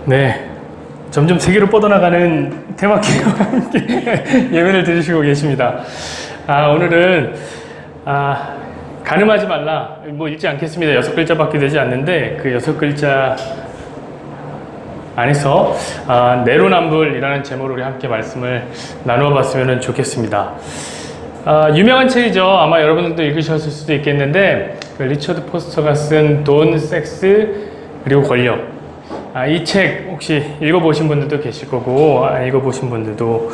네, 점점 세계로 뻗어나가는 테마키와 함께 예배를 드리시고 계십니다. 오늘은 가늠하지 말라, 읽지 않겠습니다. 6글자밖에 되지 않는데 그 6글자 안에서 내로남불이라는 제목으로 우리 함께 말씀을 나누어 봤으면 좋겠습니다. 유명한 책이죠. 아마 여러분들도 읽으셨을 수도 있겠는데 리처드 포스터가 쓴 돈, 섹스, 그리고 권력. 이 책 혹시 읽어보신 분들도 계실 거고 안 읽어보신 분들도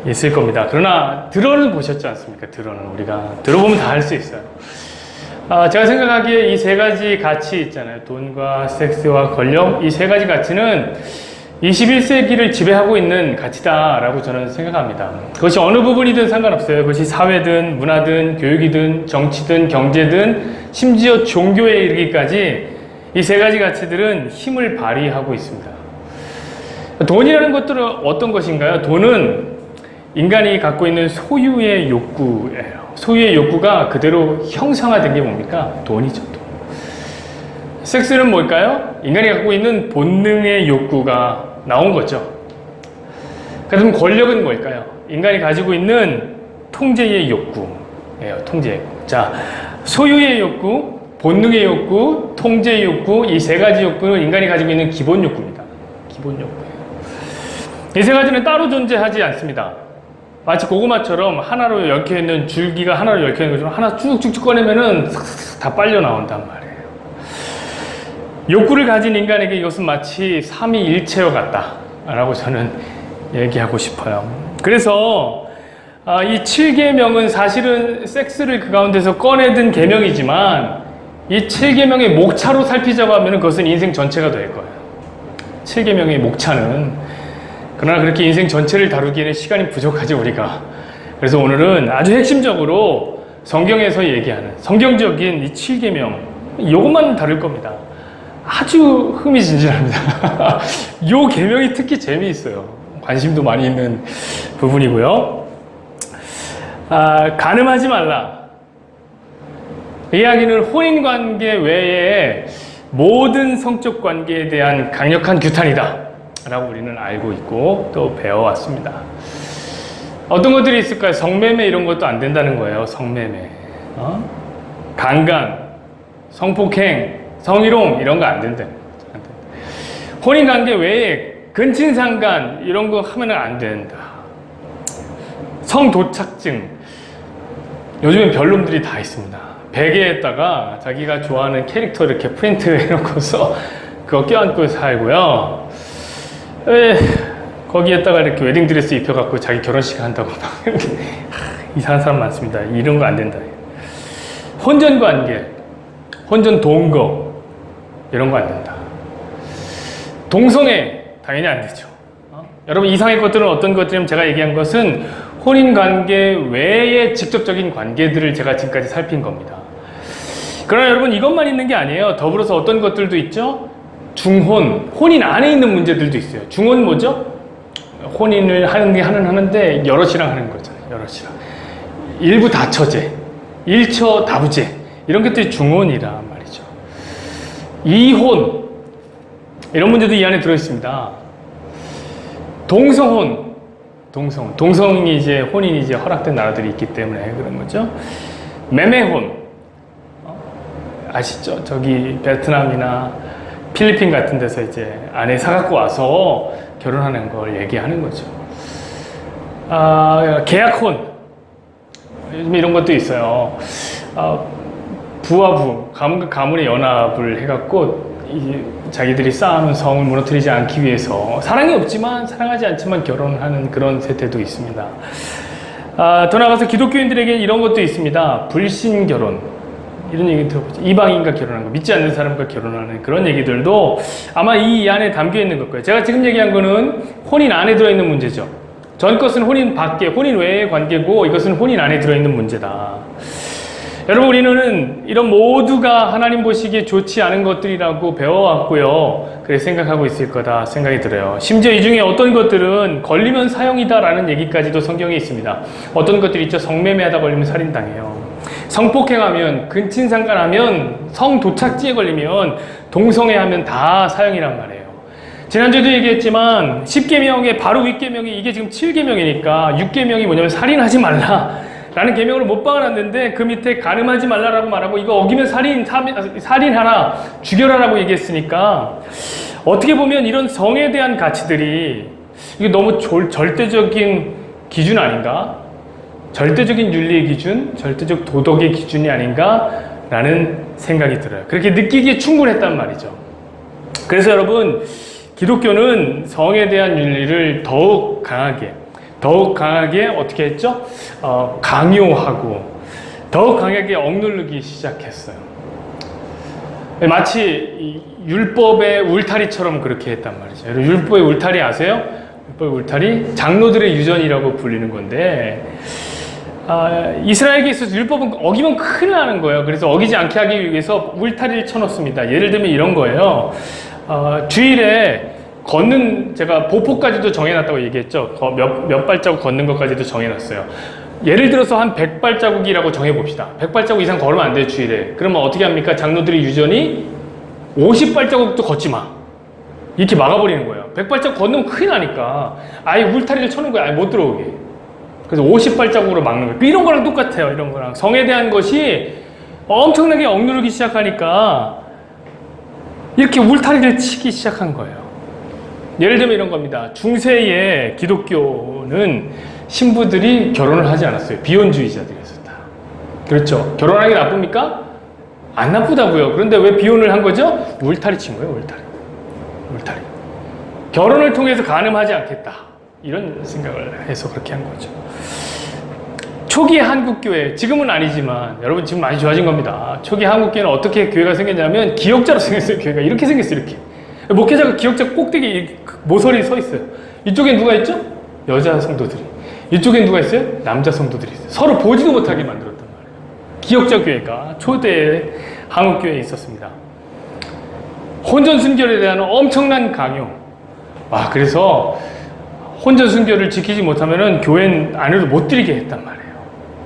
있을 겁니다. 그러나 들어는 보셨지 않습니까? 들어는 우리가 들어보면 다 할 수 있어요. 제가 생각하기에 이 세 가지 가치 있잖아요. 돈과 섹스와 권력, 이 세 가지 가치는 21세기를 지배하고 있는 가치다라고 저는 생각합니다. 그것이 어느 부분이든 상관없어요. 그것이 사회든 문화든 교육이든 정치든 경제든 심지어 종교에 이르기까지 이 세 가지 가치들은 힘을 발휘하고 있습니다. 돈이라는 것들은 어떤 것인가요? 돈은 인간이 갖고 있는 소유의 욕구예요. 소유의 욕구가 그대로 형상화된 게 뭡니까? 돈이죠. 돈. 섹스는 뭘까요? 인간이 갖고 있는 본능의 욕구가 나온 거죠. 그럼 권력은 뭘까요? 인간이 가지고 있는 통제의 욕구예요. 통제의 욕구. 자, 소유의 욕구, 본능의 욕구, 통제의 욕구, 이 세 가지 욕구는 인간이 가지고 있는 기본 욕구입니다. 기본 욕구예요. 이 세 가지는 따로 존재하지 않습니다. 마치 고구마처럼 하나로 얽혀있는 줄기가 하나로 얽혀있는 것처럼 하나 쭉쭉쭉 꺼내면은 다 빨려 나온단 말이에요. 욕구를 가진 인간에게 이것은 마치 삼위일체와 같다라고 저는 얘기하고 싶어요. 그래서 이 7계명은 사실은 섹스를 그 가운데서 꺼내든 계명이지만 이 7계명의 목차로 살피자고 하면 그것은 인생 전체가 될 거예요. 7계명의 목차는. 그러나 그렇게 인생 전체를 다루기에는 시간이 부족하지 우리가. 그래서 오늘은 아주 핵심적으로 성경에서 얘기하는 성경적인 이 7계명 이것만 다룰 겁니다. 아주 흥미진진합니다. 이 계명이 특히 재미있어요. 관심도 많이 있는 부분이고요. 가늠하지 말라. 이 이야기는 혼인관계 외에 모든 성적 관계에 대한 강력한 규탄이다 라고 우리는 알고 있고 또 배워왔습니다. 어떤 것들이 있을까요? 성매매 이런 것도 안 된다는 거예요. 성매매, 강간, 성폭행, 성희롱 이런 거 안 된다. 혼인관계 외에 근친상간 이런 거 하면 안 된다. 성도착증 요즘엔 별놈들이 다 있습니다. 베개에다가 자기가 좋아하는 캐릭터 이렇게 프린트 해놓고서 그거 껴안고 살고요. 거기에다가 이렇게 웨딩드레스 입혀갖고 자기 결혼식 한다고 막 이렇게 이상한 사람 많습니다. 이런 거 안 된다. 혼전관계, 혼전 동거 이런 거 안 된다. 동성애 당연히 안 되죠. 여러분 이상의 것들은 어떤 것들이냐면 제가 얘기한 것은 혼인관계 외의 직접적인 관계들을 제가 지금까지 살핀 겁니다. 그러나 여러분 이것만 있는 게 아니에요. 더불어서 어떤 것들도 있죠. 중혼, 혼인 안에 있는 문제들도 있어요. 중혼 뭐죠? 혼인을 하는데 여럿이랑 하는 거잖아요. 여럿이랑. 일부 다처제, 일처 다부제 이런 것들이 중혼이란 말이죠. 이혼 이런 문제도 이 안에 들어있습니다. 동성혼, 동성이 이제 혼인이 이제 허락된 나라들이 있기 때문에 그런 거죠. 매매혼 아시죠? 저기 베트남이나 필리핀 같은 데서 이제 아내 사갖고 와서 결혼하는 걸 얘기하는 거죠. 계약혼 요즘 이런 것도 있어요. 부와 부, 가문과 가문의 연합을 해갖고 자기들이 쌓아놓은 성을 무너뜨리지 않기 위해서 사랑이 없지만 사랑하지 않지만 결혼하는 그런 세태도 있습니다. 더 나아가서 기독교인들에게 이런 것도 있습니다. 불신결혼 이런 얘기 들어보죠. 이방인과 결혼하는 거, 믿지 않는 사람과 결혼하는 그런 얘기들도 아마 이 안에 담겨 있는 걸 거예요. 제가 지금 얘기한 거는 혼인 안에 들어있는 문제죠. 전 것은 혼인 밖에, 혼인 외의 관계고 이것은 혼인 안에 들어있는 문제다. 여러분 우리는 이런 모두가 하나님 보시기에 좋지 않은 것들이라고 배워왔고요. 그래 생각하고 있을 거다 생각이 들어요. 심지어 이 중에 어떤 것들은 걸리면 사형이다 라는 얘기까지도 성경에 있습니다. 어떤 것들이 있죠. 성매매하다 걸리면 살인당해요. 성폭행하면, 근친상간하면, 성도착지에 걸리면, 동성애하면 다 사형이란 말이에요. 지난주에도 얘기했지만 10계명의 바로 윗계명이 이게 지금 7계명이니까 6계명이 뭐냐면 살인하지 말라 라는 계명으로 못 박아놨는데 그 밑에 간음하지 말라라고 말하고 이거 어기면 살인하라, 죽여라라고 얘기했으니까 어떻게 보면 이런 성에 대한 가치들이 이게 너무 절대적인 기준 아닌가? 절대적인 윤리의 기준, 절대적 도덕의 기준이 아닌가라는 생각이 들어요. 그렇게 느끼기에 충분했단 말이죠. 그래서 여러분, 기독교는 성에 대한 윤리를 더욱 강하게 어떻게 했죠? 강요하고 더욱 강하게 억누르기 시작했어요. 마치 율법의 울타리처럼 그렇게 했단 말이죠. 여러분, 율법의 울타리 아세요? 율법의 울타리? 장로들의 유전이라고 불리는 건데 이스라엘에게 있어서 율법은 어기면 큰일 나는 거예요. 그래서 어기지 않게 하기 위해서 울타리를 쳐놓습니다. 예를 들면 이런 거예요. 주일에 걷는, 제가 보폭까지도 정해놨다고 얘기했죠. 몇 발자국 걷는 것까지도 정해놨어요. 예를 들어서 한 100발자국이라고 정해봅시다. 100발자국 이상 걸으면 안 돼요, 주일에. 그러면 어떻게 합니까? 장로들의 유전이 50발자국도 걷지 마, 이렇게 막아버리는 거예요. 100발자국 걷는 건 큰일 나니까 아예 울타리를 쳐놓은 거예요. 아예 못 들어오게. 그래서 50발자국으로 막는 거예요. 이런 거랑 똑같아요. 이런 거랑. 성에 대한 것이 엄청나게 억누르기 시작하니까 이렇게 울타리를 치기 시작한 거예요. 예를 들면 이런 겁니다. 중세의 기독교는 신부들이 결혼을 하지 않았어요. 비혼주의자들이었다. 그렇죠. 결혼하는 게 나쁩니까? 안 나쁘다고요. 그런데 왜 비혼을 한 거죠? 울타리 친 거예요. 울타리. 결혼을 통해서 간음하지 않겠다, 이런 생각을 해서 그렇게 한 거죠. 초기 한국교회, 지금은 아니지만 여러분 지금 많이 좋아진 겁니다. 초기 한국교회는 어떻게 교회가 생겼냐면 기역자로 생겼어요. 교회가 이렇게 생겼어요. 이렇게 목회자가 기역자 꼭대기 모서리에 서 있어요. 이쪽엔 누가 있죠? 여자 성도들이. 이쪽엔 누가 있어요? 남자 성도들이 있어요. 서로 보지도 못하게 만들었단 말이에요. 기역자 교회가 초대 한국교회에 있었습니다. 혼전 순결에 대한 엄청난 강요. 그래서 혼전 순결을 지키지 못하면은 교회 안으로 못 들이게 했단 말이에요.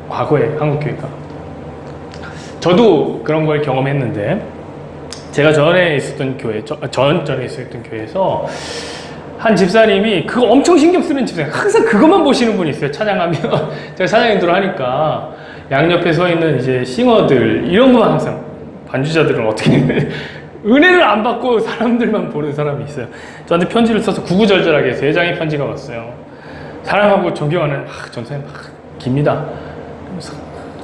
과거에 한국교회가. 저도 그런 걸 경험했는데, 제가 전에 있었던 교회, 전에 있었던 교회에서 한 집사님이 그거 엄청 신경 쓰는 집사님, 항상 그것만 보시는 분이 있어요. 찬양하면 제가 찬양인도를 하니까 양옆에 서 있는 이제 싱어들 이런 거만 항상, 반주자들은 어떻게 은혜를 안 받고 사람들만 보는 사람이 있어요. 저한테 편지를 써서 구구절절하게 3장의 편지가 왔어요. 사랑하고 존경하는 전사님 깁니다.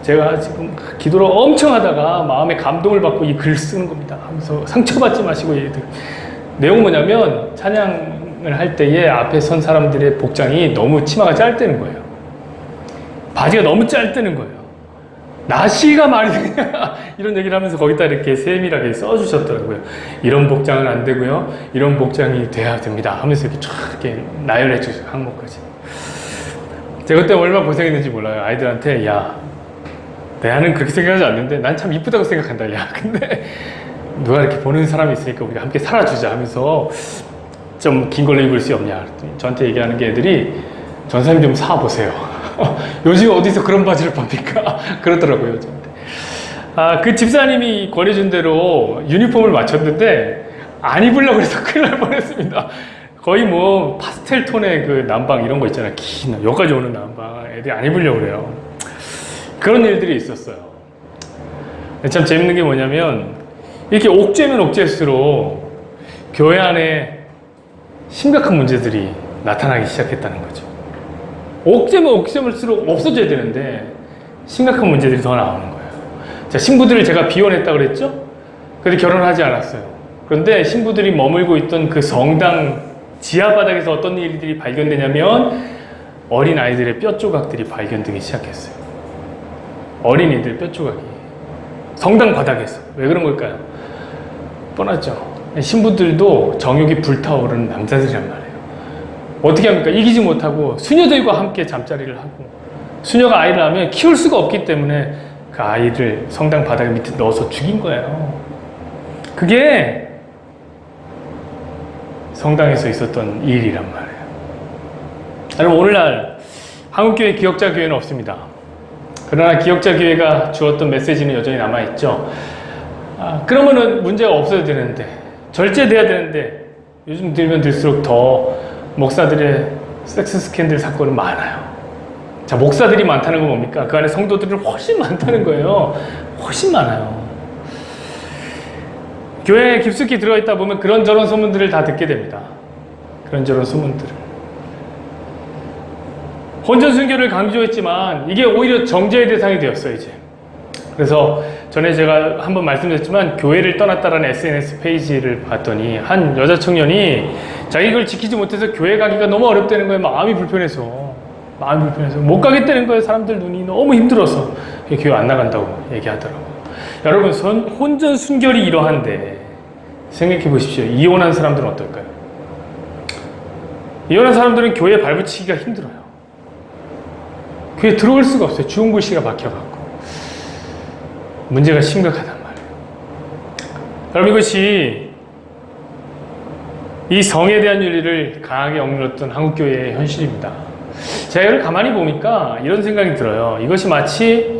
제가 지금 기도를 엄청 하다가 마음에 감동을 받고 이 글 쓰는 겁니다 하면서 상처받지 마시고 얘들. 내용은 뭐냐면 찬양을 할 때에 앞에 선 사람들의 복장이 너무 치마가 짧다는 거예요. 바지가 너무 짧다는 거예요. 나시가 말이 되냐 이런 얘기를 하면서 거기다 이렇게 세밀하게 써주셨더라고요. 이런 복장은 안 되고요, 이런 복장이 돼야 됩니다 하면서 이렇게 쫙 이렇게 나열해 주셔서 항목까지. 제가 그때 얼마나 고생했는지 몰라요. 아이들한테 나는 그렇게 생각하지 않는데 난 참 이쁘다고 생각한다. 근데 누가 이렇게 보는 사람이 있으니까 우리가 함께 살아주자 하면서 좀 긴 걸로 입을 수 없냐. 저한테 얘기하는 게 애들이 전사님 좀 사보세요. 요즘 어디서 그런 바지를 팝니까? 그러더라고요, 저한테. 그 집사님이 권해준 대로 유니폼을 맞췄는데 안 입으려고 해서 큰일 날 뻔했습니다. 거의 뭐 파스텔 톤의 그 남방 이런 거 있잖아요. 긴 여기까지 오는 남방 애들이 안 입으려고 그래요. 그런 일들이 있었어요. 참 재밌는 게 뭐냐면 이렇게 옥죄면 옥죄수록 교회 안에 심각한 문제들이 나타나기 시작했다는 거죠. 옥죄면 옥죄물수록 없어져야 되는데 심각한 문제들이 더 나오는 거예요. 자, 신부들을 제가 비혼했다고 그랬죠? 근데 결혼하지 않았어요. 그런데 신부들이 머물고 있던 그 성당 지하바닥에서 어떤 일들이 발견되냐면 어린 아이들의 뼈 조각들이 발견되기 시작했어요. 어린이들 뼈 조각이 성당 바닥에서. 왜 그런 걸까요? 뻔하죠. 신부들도 정욕이 불타오르는 남자들이란 말이에요. 어떻게 합니까? 이기지 못하고 수녀들과 함께 잠자리를 하고, 수녀가 아이를 낳으면 키울 수가 없기 때문에 그 아이를 성당 바닥 밑에 넣어서 죽인 거예요. 그게 성당에서 있었던 일이란 말이에요. 여러분, 오늘날 한국교회 기역자 교회는 없습니다. 그러나 기역자 교회가 주었던 메시지는 여전히 남아있죠. 그러면은 문제가 없어야 되는데, 절제돼야 되는데 요즘 들면 들수록 더 목사들의 섹스 스캔들 사건은 많아요. 자, 목사들이 많다는 건 뭡니까? 그 안에 성도들은 훨씬 많다는 거예요. 훨씬 많아요. 교회에 깊숙이 들어있다 보면 그런저런 소문들을 다 듣게 됩니다. 그런저런 소문들을. 혼전순결을 강조했지만 이게 오히려 정죄의 대상이 되었어요, 이제. 그래서 전에 제가 한번 말씀드렸지만 교회를 떠났다라는 SNS 페이지를 봤더니 한 여자 청년이 자기 걸 지키지 못해서 교회 가기가 너무 어렵다는 거예요. 마음이 불편해서 못 가겠다는 거예요. 사람들 눈이 너무 힘들어서 교회 안 나간다고 얘기하더라고요. 여러분, 혼전 순결이 이러한데 생각해 보십시오. 이혼한 사람들은 어떨까요? 이혼한 사람들은 교회에 발붙이기가 힘들어요. 교회에 들어올 수가 없어요. 주홍 글씨가 박혀갖고. 문제가 심각하단 말이에요. 여러분, 이것이 이 성에 대한 윤리를 강하게 억눌렀던 한국교회의 현실입니다. 제가 이걸 가만히 보니까 이런 생각이 들어요. 이것이 마치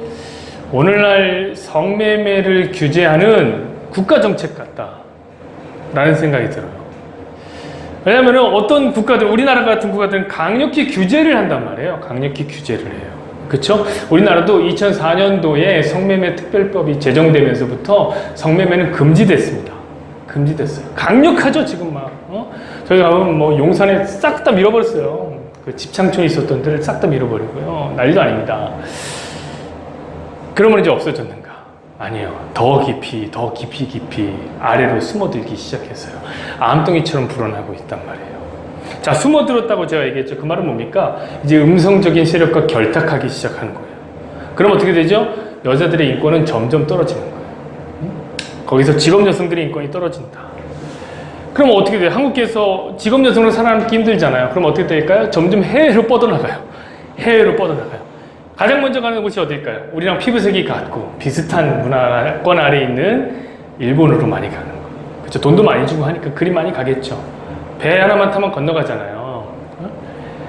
오늘날 성매매를 규제하는 국가정책 같다라는 생각이 들어요. 왜냐하면 어떤 국가들, 우리나라 같은 국가들은 강력히 규제를 한단 말이에요. 강력히 규제를 해요. 그렇죠? 우리나라도 2004년도에 성매매 특별법이 제정되면서부터 성매매는 금지됐습니다. 금지됐어요. 강력하죠, 지금 막. 저희 가면 뭐 용산에 싹 다 밀어버렸어요. 그 집창촌에 있었던 데를 싹 다 밀어버리고요. 난리도 아닙니다. 그러면 이제 없어졌는가? 아니에요. 더 깊이 아래로 숨어들기 시작했어요. 암덩이처럼 불어나고 있단 말이에요. 자, 숨어들었다고 제가 얘기했죠. 그 말은 뭡니까? 이제 음성적인 세력과 결탁하기 시작하는 거예요. 그럼 어떻게 되죠? 여자들의 인권은 점점 떨어지는 거예요. 거기서 직업 여성들의 인권이 떨어진다. 그럼 어떻게 돼요? 한국에서 직업 여성으로 살아남기 힘들잖아요. 그럼 어떻게 될까요? 점점 해외로 뻗어나가요. 해외로 뻗어나가요. 가장 먼저 가는 곳이 어딜까요? 우리랑 피부색이 같고 비슷한 문화권 아래에 있는 일본으로 많이 가는 거예요. 그렇죠? 돈도 많이 주고 하니까 그리 많이 가겠죠. 배 하나만 타면 건너가잖아요.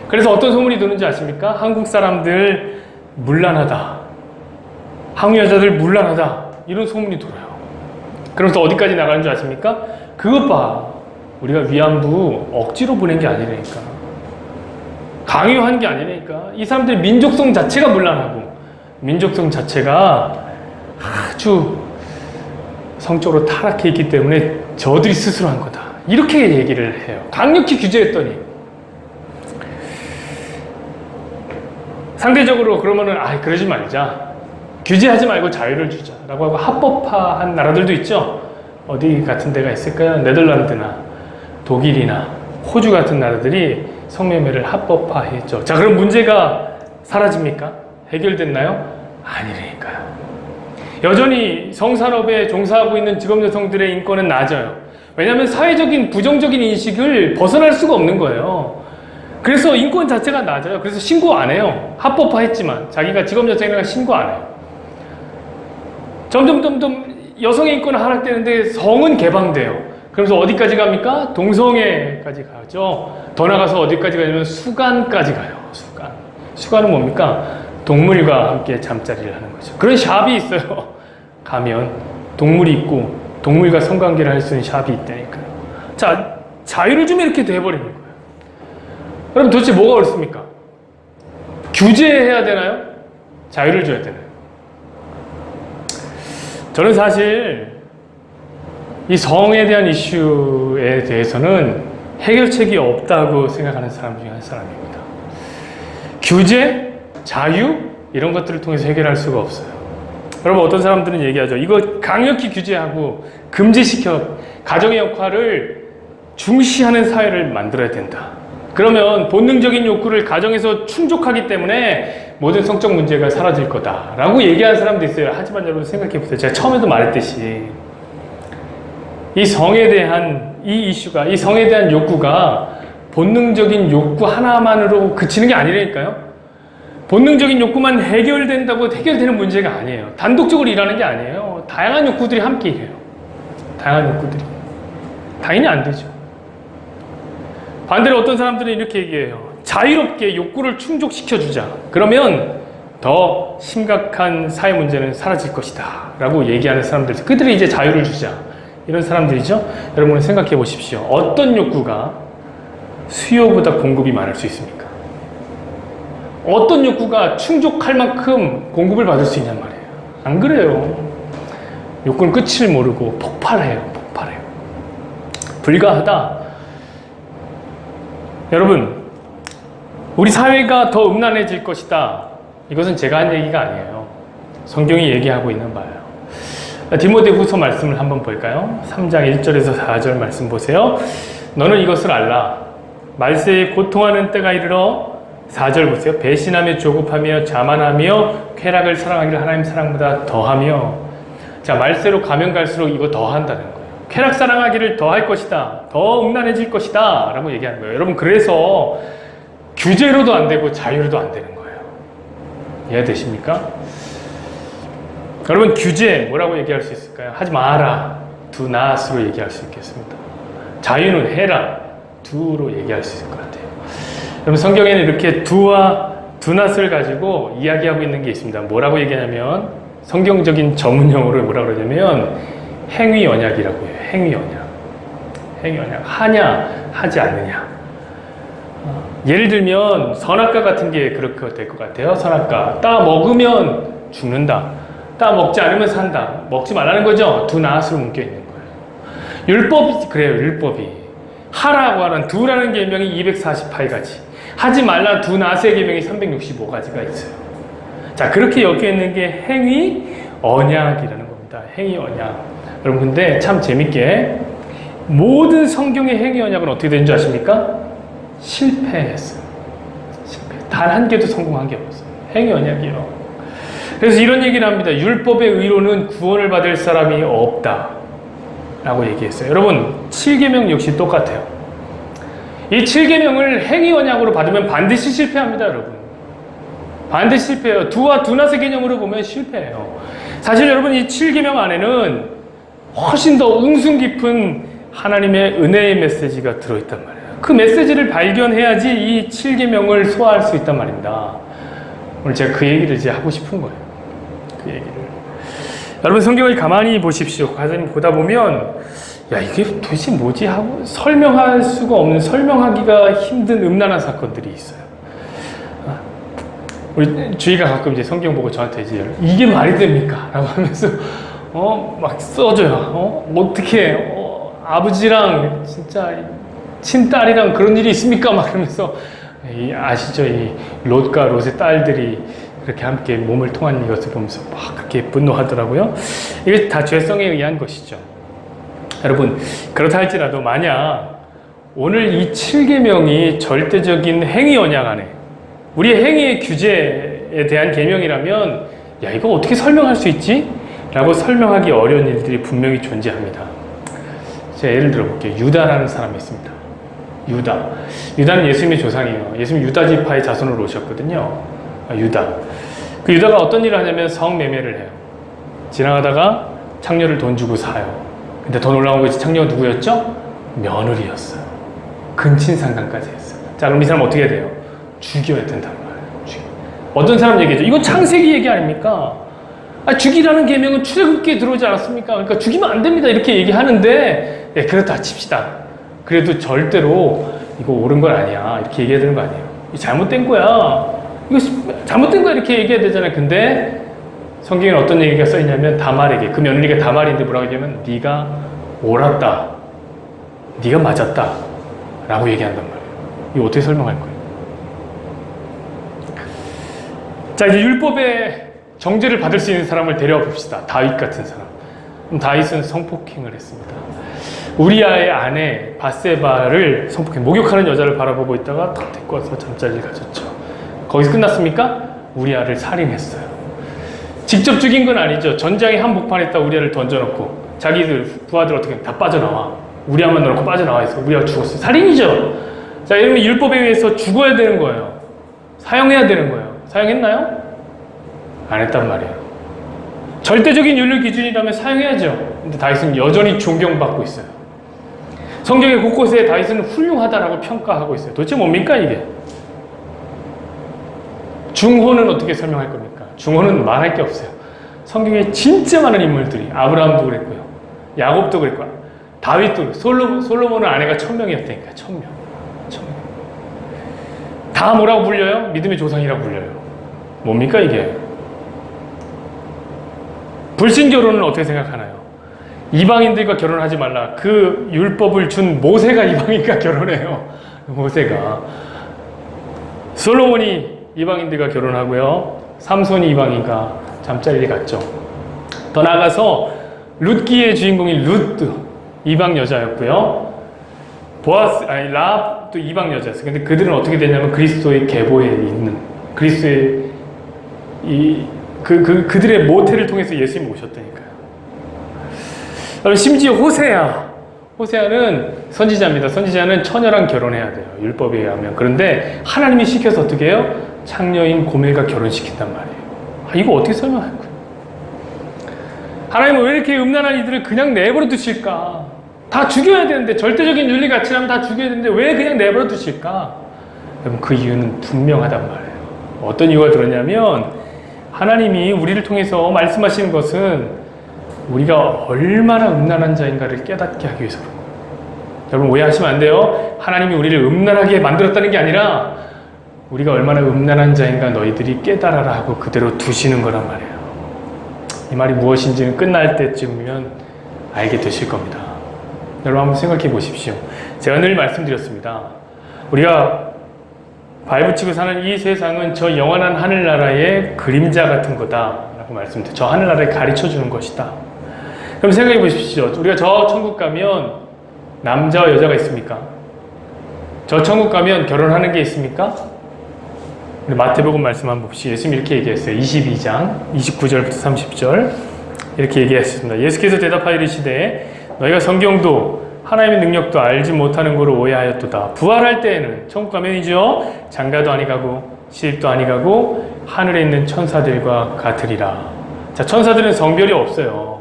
그래서 어떤 소문이 도는지 아십니까? 한국 사람들 문란하다. 한국 여자들 문란하다. 이런 소문이 돌아요. 그러면서 어디까지 나가는 줄 아십니까? 그것 봐. 우리가 위안부 억지로 보낸 게 아니라니까. 강요한 게 아니라니까. 이 사람들 민족성 자체가 문란하고 민족성 자체가 아주 성적으로 타락해 있기 때문에 저들이 스스로 한 거다. 이렇게 얘기를 해요. 강력히 규제했더니. 상대적으로 그러면은 그러지 말자. 규제하지 말고 자유를 주자. 라고 하고 합법화한 나라들도 있죠. 어디 같은 데가 있을까요? 네덜란드나 독일이나 호주 같은 나라들이 성매매를 합법화했죠. 자, 그럼 문제가 사라집니까? 해결됐나요? 아니라니까요. 여전히 성산업에 종사하고 있는 직업 여성들의 인권은 낮아요. 왜냐하면 사회적인 부정적인 인식을 벗어날 수가 없는 거예요. 그래서 인권 자체가 낮아요. 그래서 신고 안 해요. 합법화했지만 자기가 직업 여성이라고 신고 안 해요. 점점 여성의 인권은 하락되는데 성은 개방돼요. 그래서 어디까지 갑니까? 동성애까지 가죠. 더 나가서 어디까지 가냐면 수간까지 가요. 수간은 뭡니까? 동물과 함께 잠자리를 하는 거죠. 그런 샵이 있어요. 가면 동물이 있고 동물과 성관계를 할 수 있는 샵이 있다니까요. 자, 자유를 주면 이렇게 돼버리는 거예요. 그럼 도대체 뭐가 옳습니까? 규제해야 되나요? 자유를 줘야 되나요? 저는 사실 이 성에 대한 이슈에 대해서는 해결책이 없다고 생각하는 사람 중에 한 사람입니다. 규제, 자유 이런 것들을 통해서 해결할 수가 없어요. 여러분, 어떤 사람들은 얘기하죠. 이거 강력히 규제하고 금지시켜 가정의 역할을 중시하는 사회를 만들어야 된다. 그러면 본능적인 욕구를 가정에서 충족하기 때문에 모든 성적 문제가 사라질 거다라고 얘기하는 사람도 있어요. 하지만 여러분 생각해 보세요. 제가 처음에도 말했듯이 이 성에 대한 이 이슈가, 이 성에 대한 욕구가 본능적인 욕구 하나만으로 그치는 게 아니라니까요. 본능적인 욕구만 해결된다고 해결되는 문제가 아니에요. 단독적으로 일하는 게 아니에요. 다양한 욕구들이 함께 일해요. 다양한 욕구들이. 당연히 안 되죠. 반대로 어떤 사람들은 이렇게 얘기해요. 자유롭게 욕구를 충족시켜주자. 그러면 더 심각한 사회 문제는 사라질 것이다. 라고 얘기하는 사람들. 그들이 이제 자유를 주자. 이런 사람들이죠. 여러분 생각해 보십시오. 어떤 욕구가 수요보다 공급이 많을 수 있습니까? 어떤 욕구가 충족할 만큼 공급을 받을 수 있냔 말이에요. 안 그래요. 욕구는 끝을 모르고 폭발해요. 불가하다. 여러분, 우리 사회가 더 음란해질 것이다. 이것은 제가 한 얘기가 아니에요. 성경이 얘기하고 있는 바예요. 디모데후서 말씀을 한번 볼까요? 3장 1절에서 4절 말씀 보세요. 너는 이것을 알라. 말세에 고통하는 때가 이르러 4절 보세요. 배신하며 조급하며 자만하며 쾌락을 사랑하기를 하나님 사랑보다 더하며. 자, 말세로 가면 갈수록 이거 더한다는 거예요. 쾌락 사랑하기를 더할 것이다. 더 음란해질 것이다. 라고 얘기하는 거예요. 여러분, 그래서 규제로도 안 되고 자유로도 안 되는 거예요. 이해되십니까? 여러분, 규제 뭐라고 얘기할 수 있을까요? 하지 마라. do not으로 얘기할 수 있겠습니다. 자유는 해라. do로 얘기할 수 있을 것 같아요. 여러분, 성경에는 이렇게 do와 do not을 가지고 이야기하고 있는 게 있습니다. 뭐라고 얘기하냐면, 성경적인 전문 용어로 뭐라고 그러냐면 행위 언약이라고 해요. 행위 언약. 하냐 하지 않느냐. 예를 들면 선악과 같은 게 그렇게 될 것 같아요. 선악과. 따 먹으면 죽는다. 따 먹지 않으면 산다. 먹지 말라는 거죠. do not으로 묶여 있는 거예요. 율법이 그래요. 율법이 하라고 하는 do라는 계명이 248가지, 하지 말라 do not의 계명이 365가지가 있어요. 자, 그렇게 엮여 있는 게 행위 언약이라는 겁니다. 행위 언약. 여러분, 근데 참 재밌게 모든 성경의 행위 언약은 어떻게 되는 줄 아십니까? 실패했어요. 단 한 개도 성공한 게 없어요. 행위 언약이요. 그래서 이런 얘기를 합니다. 율법의 의로는 구원을 받을 사람이 없다 라고 얘기했어요. 여러분, 7계명 역시 똑같아요. 이 7계명을 행위 언약으로 받으면 반드시 실패합니다. 여러분, 반드시 실패해요. do와 do not의 개념으로 보면 실패해요. 사실 여러분, 이 7계명 안에는 훨씬 더 웅숭 깊은 하나님의 은혜의 메시지가 들어있단 말이에요. 그 메시지를 발견해야지 이 7계명을 소화할 수 있단 말입니다. 오늘 제가 그 얘기를 이제 하고 싶은 거예요. 그 얘기를. 여러분, 성경을 가만히 보십시오. 가만히 보다 보면 야, 이게 도대체 뭐지 하고 설명할 수가 없는, 설명하기가 힘든 음란한 사건들이 있어요. 우리 주희가 가끔 이제 성경 보고 저한테 이제 이게 말이 됩니까? 라고 하면서 막 써줘요. 어떻게 아버지랑 진짜 친딸이랑 그런 일이 있습니까? 막 그러면서 아시죠? 이 롯과 롯의 딸들이 그렇게 함께 몸을 통한 이것을 보면서 막 그렇게 분노하더라고요. 이게 다 죄성에 의한 것이죠. 여러분, 그렇다 할지라도 만약 오늘 이 7계명이 절대적인 행위 언약 안에 우리의 행위의 규제에 대한 계명이라면 야, 이거 어떻게 설명할 수 있지? 라고 설명하기 어려운 일들이 분명히 존재합니다. 제가 예를 들어 볼게요. 유다라는 사람이 있습니다. 유다는 예수님의 조상이에요. 예수님 유다 지파의 자손으로 오셨거든요. 유다. 그 유다가 어떤 일을 하냐면 성매매를 해요. 지나가다가 창녀를 돈 주고 사요. 근데 더 놀라운 것이 창녀가 누구였죠? 며느리였어요. 근친상간까지 했어요. 자, 그럼 이 사람 어떻게 해야 돼요? 죽여야 된다는 거예요. 어떤 사람 얘기죠. 이건 창세기 얘기 아닙니까? 죽이라는 계명은 출애굽기에 들어오지 않았습니까? 그러니까 죽이면 안 됩니다. 이렇게 얘기하는데, 예, 그렇다 칩시다. 그래도 절대로 이거 옳은 건 아니야. 이렇게 얘기해야 되는 거 아니에요. 이거 잘못된 거야. 이거 잘못된 거야. 이렇게 얘기해야 되잖아요. 근데 성경에 어떤 얘기가 써있냐면 다말에게, 그 며느리가 다말인데 뭐라고 하냐면 네가 옳았다. 네가 맞았다. 라고 얘기한단 말이에요. 이거 어떻게 설명할 거예요? 자, 이제 율법의 정죄를 받을 수 있는 사람을 데려와 봅시다. 다윗 같은 사람. 그럼 다윗은 성폭행을 했습니다. 우리아의 아내 바세바를 성폭행, 목욕하는 여자를 바라보고 있다가 탁 데리고 와서 잠자리를 가졌죠. 거기서 끝났습니까? 우리아를 살인했어요. 직접 죽인 건 아니죠. 전장에 한복판에다 우리아를 던져놓고 자기들 부하들 어떻게 다 빠져나와. 우리아만 넣어놓고 빠져나와 있어. 우리아가 죽었어요. 살인이죠. 자, 이러면 율법에 의해서 죽어야 되는 거예요. 사형해야 되는 거예요. 사형했나요? 안 했단 말이에요. 절대적인 윤리 기준이라면 사용해야죠. 근데 다윗은 여전히 존경받고 있어요. 성경의 곳곳에 다윗은 훌륭하다라고 평가하고 있어요. 도대체 뭡니까 이게? 중호는 어떻게 설명할 겁니까? 중호는 말할 게 없어요. 성경에 진짜 많은 인물들이, 아브라함도 그랬고요, 야곱도 그랬고 다윗도 솔로몬은 아내가 1000명이었다니까. 1000명. 다 뭐라고 불려요? 믿음의 조상이라고 불려요. 뭡니까 이게? 불신 결혼은 어떻게 생각하나요? 이방인들과 결혼하지 말라. 그 율법을 준 모세가 이방인과 결혼해요. 모세가. 솔로몬이 이방인들과 결혼하고요. 삼손이 이방인과 잠자리를 갔죠. 더 나아가서 룻기의 주인공인 룻도 이방 여자였고요. 라합도 이방 여자였어요. 근데 그들은 어떻게 됐냐면 그리스도의 계보에 있는 그리스도의 그들의 모태를 통해서 예수님이 오셨다니까요. 심지어 호세아는 선지자입니다. 선지자는 처녀랑 결혼해야 돼요. 율법에 의하면. 그런데 하나님이 시켜서 어떻게 해요? 창녀인 고멜과 결혼시킨단 말이에요. 이거 어떻게 설명할 거예요? 하나님은 왜 이렇게 음란한 이들을 그냥 내버려 두실까? 다 죽여야 되는데, 절대적인 윤리 가치라면 다 죽여야 되는데 왜 그냥 내버려 두실까? 여러분, 그 이유는 분명하단 말이에요. 어떤 이유가 들었냐면 하나님이 우리를 통해서 말씀하시는 것은 우리가 얼마나 음란한 자인가를 깨닫게 하기 위해서 그런 거예요. 여러분, 오해하시면 안 돼요. 하나님이 우리를 음란하게 만들었다는 게 아니라 우리가 얼마나 음란한 자인가 너희들이 깨달아라 하고 그대로 두시는 거란 말이에요. 이 말이 무엇인지는 끝날 때쯤이면 알게 되실 겁니다. 여러분, 한번 생각해 보십시오. 제가 늘 말씀드렸습니다. 우리가 발붙이고 사는 이 세상은 저 영원한 하늘나라의 그림자 같은 거다라고 말씀드려요. 저 하늘나라를 가르쳐 주는 것이다. 그럼 생각해 보십시오. 우리가 저 천국 가면 남자와 여자가 있습니까? 저 천국 가면 결혼하는 게 있습니까? 마태복음 말씀 한번 봅시다. 예수님이 이렇게 얘기했어요. 22장 29절부터 30절 이렇게 얘기하셨습니다. 예수께서 대답하여 이르시되 너희가 성경도 하나님의 능력도 알지 못하는 거로 오해하였도다. 부활할 때에는 천국 가면이죠. 장가도 아니 가고 시집도 아니 가고 하늘에 있는 천사들과 같으리라. 자, 천사들은 성별이 없어요.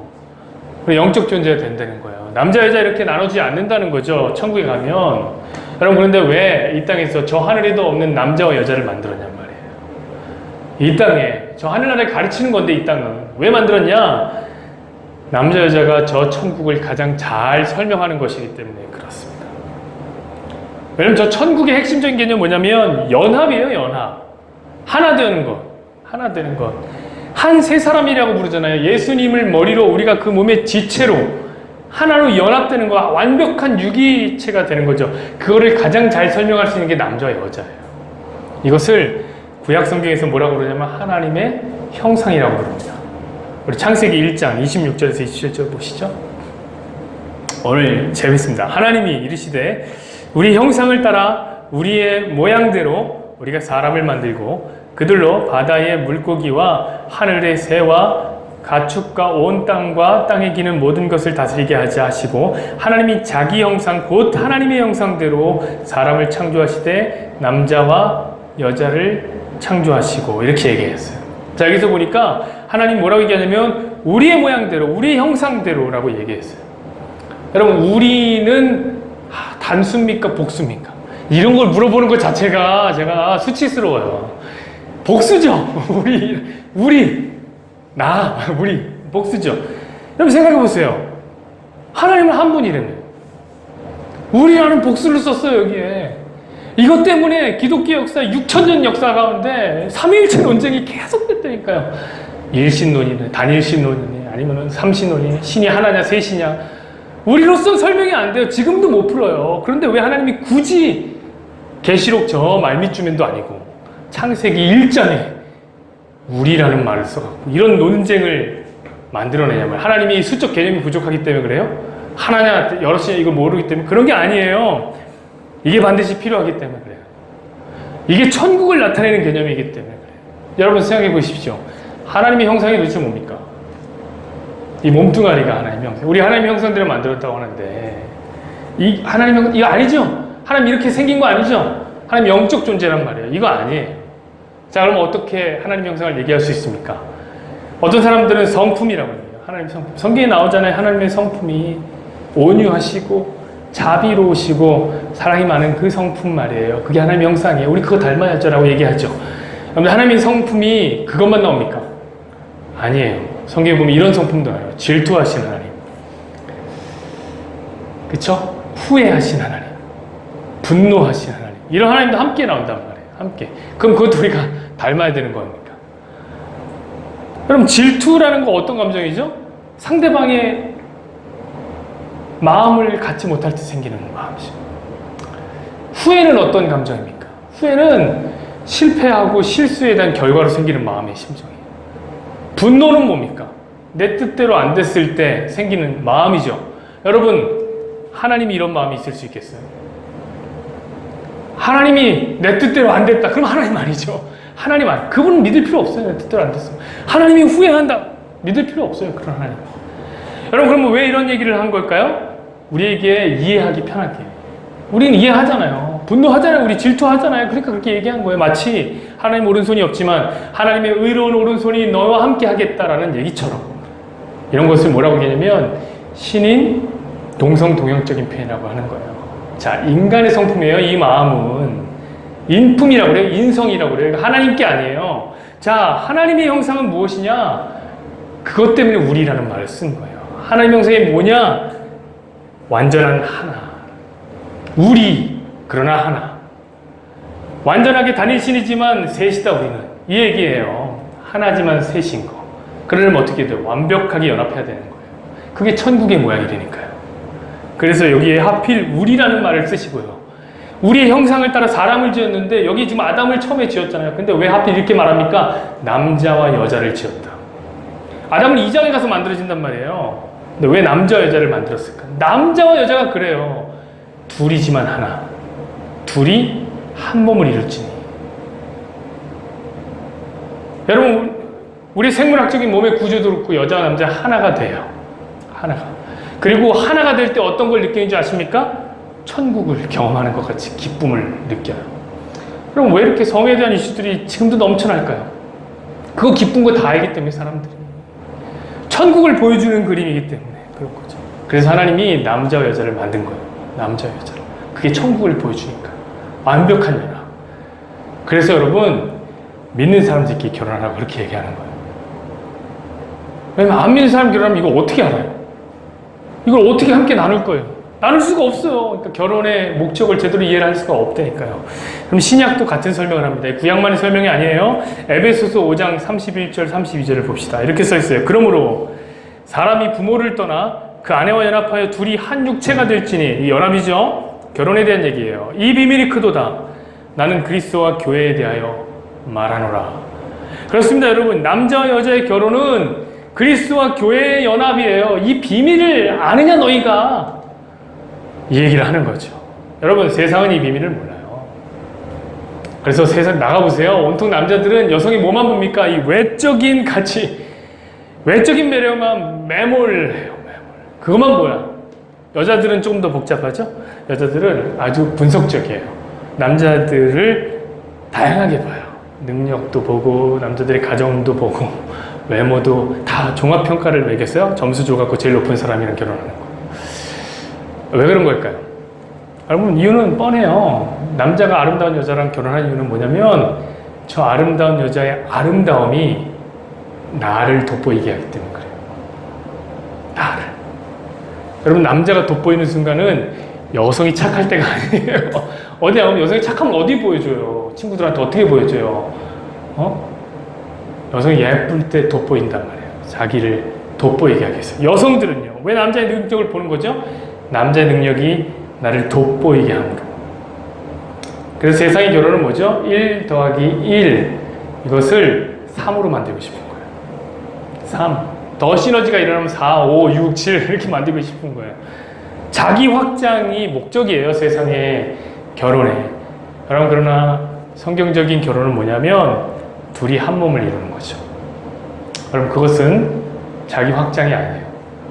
영적 존재가 된다는 거예요. 남자 여자 이렇게 나눠지지 않는다는 거죠. 천국에 가면. 여러분, 그런데 왜 이 땅에서 저 하늘에도 없는 남자와 여자를 만들었냔 말이에요. 이 땅에 저 하늘나라를 가르치는 건데 이 땅은 왜 만들었냐? 남자 여자가 저 천국을 가장 잘 설명하는 것이기 때문에 그렇습니다. 왜냐면 저 천국의 핵심적인 개념은 뭐냐면 연합이에요. 연합. 하나 되는 것. 하나 되는 것. 한 세 사람이라고 부르잖아요. 예수님을 머리로 우리가 그 몸의 지체로 하나로 연합되는 거, 완벽한 유기체가 되는 거죠. 그거를 가장 잘 설명할 수 있는 게 남자와 여자예요. 이것을 구약 성경에서 뭐라고 그러냐면 하나님의 형상이라고 부릅니다. 우리 창세기 1장 26절에서 27절 보시죠. 오늘 재밌습니다. 하나님이 이르시되 우리 형상을 따라 우리의 모양대로 우리가 사람을 만들고 그들로 바다의 물고기와 하늘의 새와 가축과 온 땅과 땅에 기는 모든 것을 다스리게 하자 하시고 하나님이 자기 형상 곧 하나님의 형상대로 사람을 창조하시되 남자와 여자를 창조하시고 이렇게 얘기했어요. 자, 여기서 보니까 하나님 뭐라고 얘기하냐면 우리의 모양대로 우리의 형상대로라고 얘기했어요. 여러분, 우리는 단수입니까 복수입니까? 이런 걸 물어보는 것 자체가 제가 수치스러워요. 복수죠. 우리 복수죠. 여러분, 생각해 보세요. 하나님은 한 분이라며. 우리라는 복수를 썼어요, 여기에. 이것 때문에 기독교 역사 6000년 역사 가운데 삼위일체 논쟁이 계속됐다니까요. 일신론이네, 단일신론이네, 아니면 삼신론이네, 신이 하나냐 셋이냐. 우리로서는 설명이 안 돼요. 지금도 못 풀어요. 그런데 왜 하나님이 굳이 계시록 저 말미쯤엔도 아니고 창세기 1장에 우리라는 말을 써갖고 이런 논쟁을 만들어내냐면 하나님이 수적 개념이 부족하기 때문에 그래요? 하나냐 여럿이냐 이걸 모르기 때문에 그런 게 아니에요. 이게 반드시 필요하기 때문에 그래요. 이게 천국을 나타내는 개념이기 때문에 그래요. 여러분 생각해 보십시오. 하나님의 형상이 도대체 뭡니까? 이 몸뚱아리가 하나님의 형상. 우리 하나님의 형상대로 만들었다고 하는데 이 하나님의 형상 이거 아니죠? 하나님 이렇게 생긴 거 아니죠? 하나님 영적 존재란 말이에요. 이거 아니에요. 자, 그럼 어떻게 하나님의 형상을 얘기할 수 있습니까? 어떤 사람들은 성품이라고 해요. 하나님 성품. 성경에 나오잖아요. 하나님의 성품이 온유하시고 자비로우시고 사랑이 많은 그 성품 말이에요. 그게 하나님의 형상이에요. 우리 그거 닮아야죠 라고 얘기하죠. 그런데 하나님의 성품이 그것만 나옵니까? 아니에요. 성경에 보면 이런 성품도 나와요. 질투하시는 하나님. 그쵸? 후회하신 하나님, 분노하신 하나님, 이런 하나님도 함께 나온단 말이에요. 함께. 그럼 그것도 우리가 닮아야 되는 겁니까? 그럼 질투라는 거 어떤 감정이죠? 상대방의 마음을 갖지 못할 때 생기는 마음이죠. 후회는 어떤 감정입니까? 후회는 실패하고 실수에 대한 결과로 생기는 마음의 심정이에요. 분노는 뭡니까? 내 뜻대로 안 됐을 때 생기는 마음이죠. 여러분, 하나님이 이런 마음이 있을 수 있겠어요? 하나님이 내 뜻대로 안 됐다. 그럼 하나님 아니죠. 하나님 아니. 그분은 믿을 필요 없어요. 내 뜻대로 안 됐어. 하나님이 후회한다. 믿을 필요 없어요. 그런 하나님. 여러분, 그러면 왜 이런 얘기를 한 걸까요? 우리에게 이해하기 편하게. 우리는 이해하잖아요. 분노하잖아요. 우리 질투하잖아요. 그러니까 그렇게 얘기한 거예요. 마치 하나님 오른손이 없지만 하나님의 의로운 오른손이 너와 함께 하겠다라는 얘기처럼. 이런 것을 뭐라고 얘기하냐면 신인 동성동형적인 표현이라고 하는 거예요. 자, 인간의 성품이에요. 이 마음은 인품이라고 그래요. 인성이라고 그래요. 하나님께 아니에요. 자, 하나님의 형상은 무엇이냐? 그것 때문에 우리라는 말을 쓴 거예요. 하나님의 형상이 뭐냐? 완전한 하나. 우리, 그러나 하나. 완전하게 단일신이지만 셋이다 우리는. 이 얘기예요. 하나지만 셋인 거. 그러려면 어떻게 돼요? 완벽하게 연합해야 되는 거예요. 그게 천국의 모양이라니까요. 그래서 여기에 하필 우리라는 말을 쓰시고요. 우리의 형상을 따라 사람을 지었는데 여기 지금 아담을 처음에 지었잖아요. 근데 왜 하필 이렇게 말합니까? 남자와 여자를 지었다. 아담은 2장에 가서 만들어진단 말이에요. 근데 왜 남자와 여자를 만들었을까? 남자와 여자가 그래요. 둘이지만 하나. 둘이 한 몸을 이룰지니. 여러분, 우리 생물학적인 몸의 구조도 그렇고 여자와 남자 하나가 돼요. 하나가. 그리고 하나가 될 때 어떤 걸 느끼는 줄 아십니까? 천국을 경험하는 것 같이 기쁨을 느껴요. 그럼 왜 이렇게 성에 대한 이슈들이 지금도 넘쳐날까요? 그거 기쁜 거 다 알기 때문에 사람들이. 천국을 보여주는 그림이기 때문에 그런 거죠. 그래서 하나님이 남자와 여자를 만든 거예요. 남자와 여자를. 그게 천국을 보여주니까. 완벽한 연합. 그래서 여러분, 믿는 사람들끼리 결혼하라고 그렇게 얘기하는 거예요. 왜냐면 안 믿는 사람 결혼하면 이거 어떻게 알아요? 이걸 어떻게 함께 나눌 거예요? 나눌 수가 없어요. 그러니까 결혼의 목적을 제대로 이해를 할 수가 없다니까요. 그럼 신약도 같은 설명을 합니다. 구약만의 설명이 아니에요. 에베소서 5장 31절 32절을 봅시다. 이렇게 써 있어요. 그러므로 사람이 부모를 떠나 그 아내와 연합하여 둘이 한 육체가 될지니, 이 연합이죠. 결혼에 대한 얘기예요. 이 비밀이 크도다. 나는 그리스도와 교회에 대하여 말하노라. 그렇습니다, 여러분. 남자와 여자의 결혼은 그리스도와 교회의 연합이에요. 이 비밀을 아느냐 너희가, 이 얘기를 하는 거죠. 여러분, 세상은 이 비밀을 몰라요. 그래서 세상 나가보세요. 온통 남자들은 여성이 뭐만 봅니까? 이 외적인 가치, 외적인 매력만 매몰해요. 매몰. 그것만 보여. 여자들은 조금 더 복잡하죠? 여자들은 아주 분석적이에요. 남자들을 다양하게 봐요. 능력도 보고 남자들의 가정도 보고 외모도 다 종합평가를 매겼어요. 점수 줘갖고 제일 높은 사람이랑 결혼하는 거. 왜 그런 걸까요? 여러분, 이유는 뻔해요. 남자가 아름다운 여자랑 결혼한 이유는 뭐냐면 저 아름다운 여자의 아름다움이 나를 돋보이게 하기 때문에 그래요. 나를. 여러분, 남자가 돋보이는 순간은 여성이 착할 때가 아니에요. 어디 나오면 여성이 착하면 어디 보여줘요? 친구들한테 어떻게 보여줘요? 여성이 예쁠 때 돋보인단 말이에요. 자기를 돋보이게 하기 위해서. 여성들은요, 왜 남자의 능력을 보는 거죠? 남자의 능력이 나를 돋보이게 합니다. 그래서 세상의 결혼은 뭐죠? 1 더하기 1, 이것을 3으로 만들고 싶은 거예요. 3. 더 시너지가 일어나면 4, 5, 6, 7 이렇게 만들고 싶은 거예요. 자기 확장이 목적이에요. 세상의 결혼에. 여러분, 그러나 성경적인 결혼은 뭐냐면 둘이 한 몸을 이루는 거죠. 여러분, 그것은 자기 확장이 아니에요.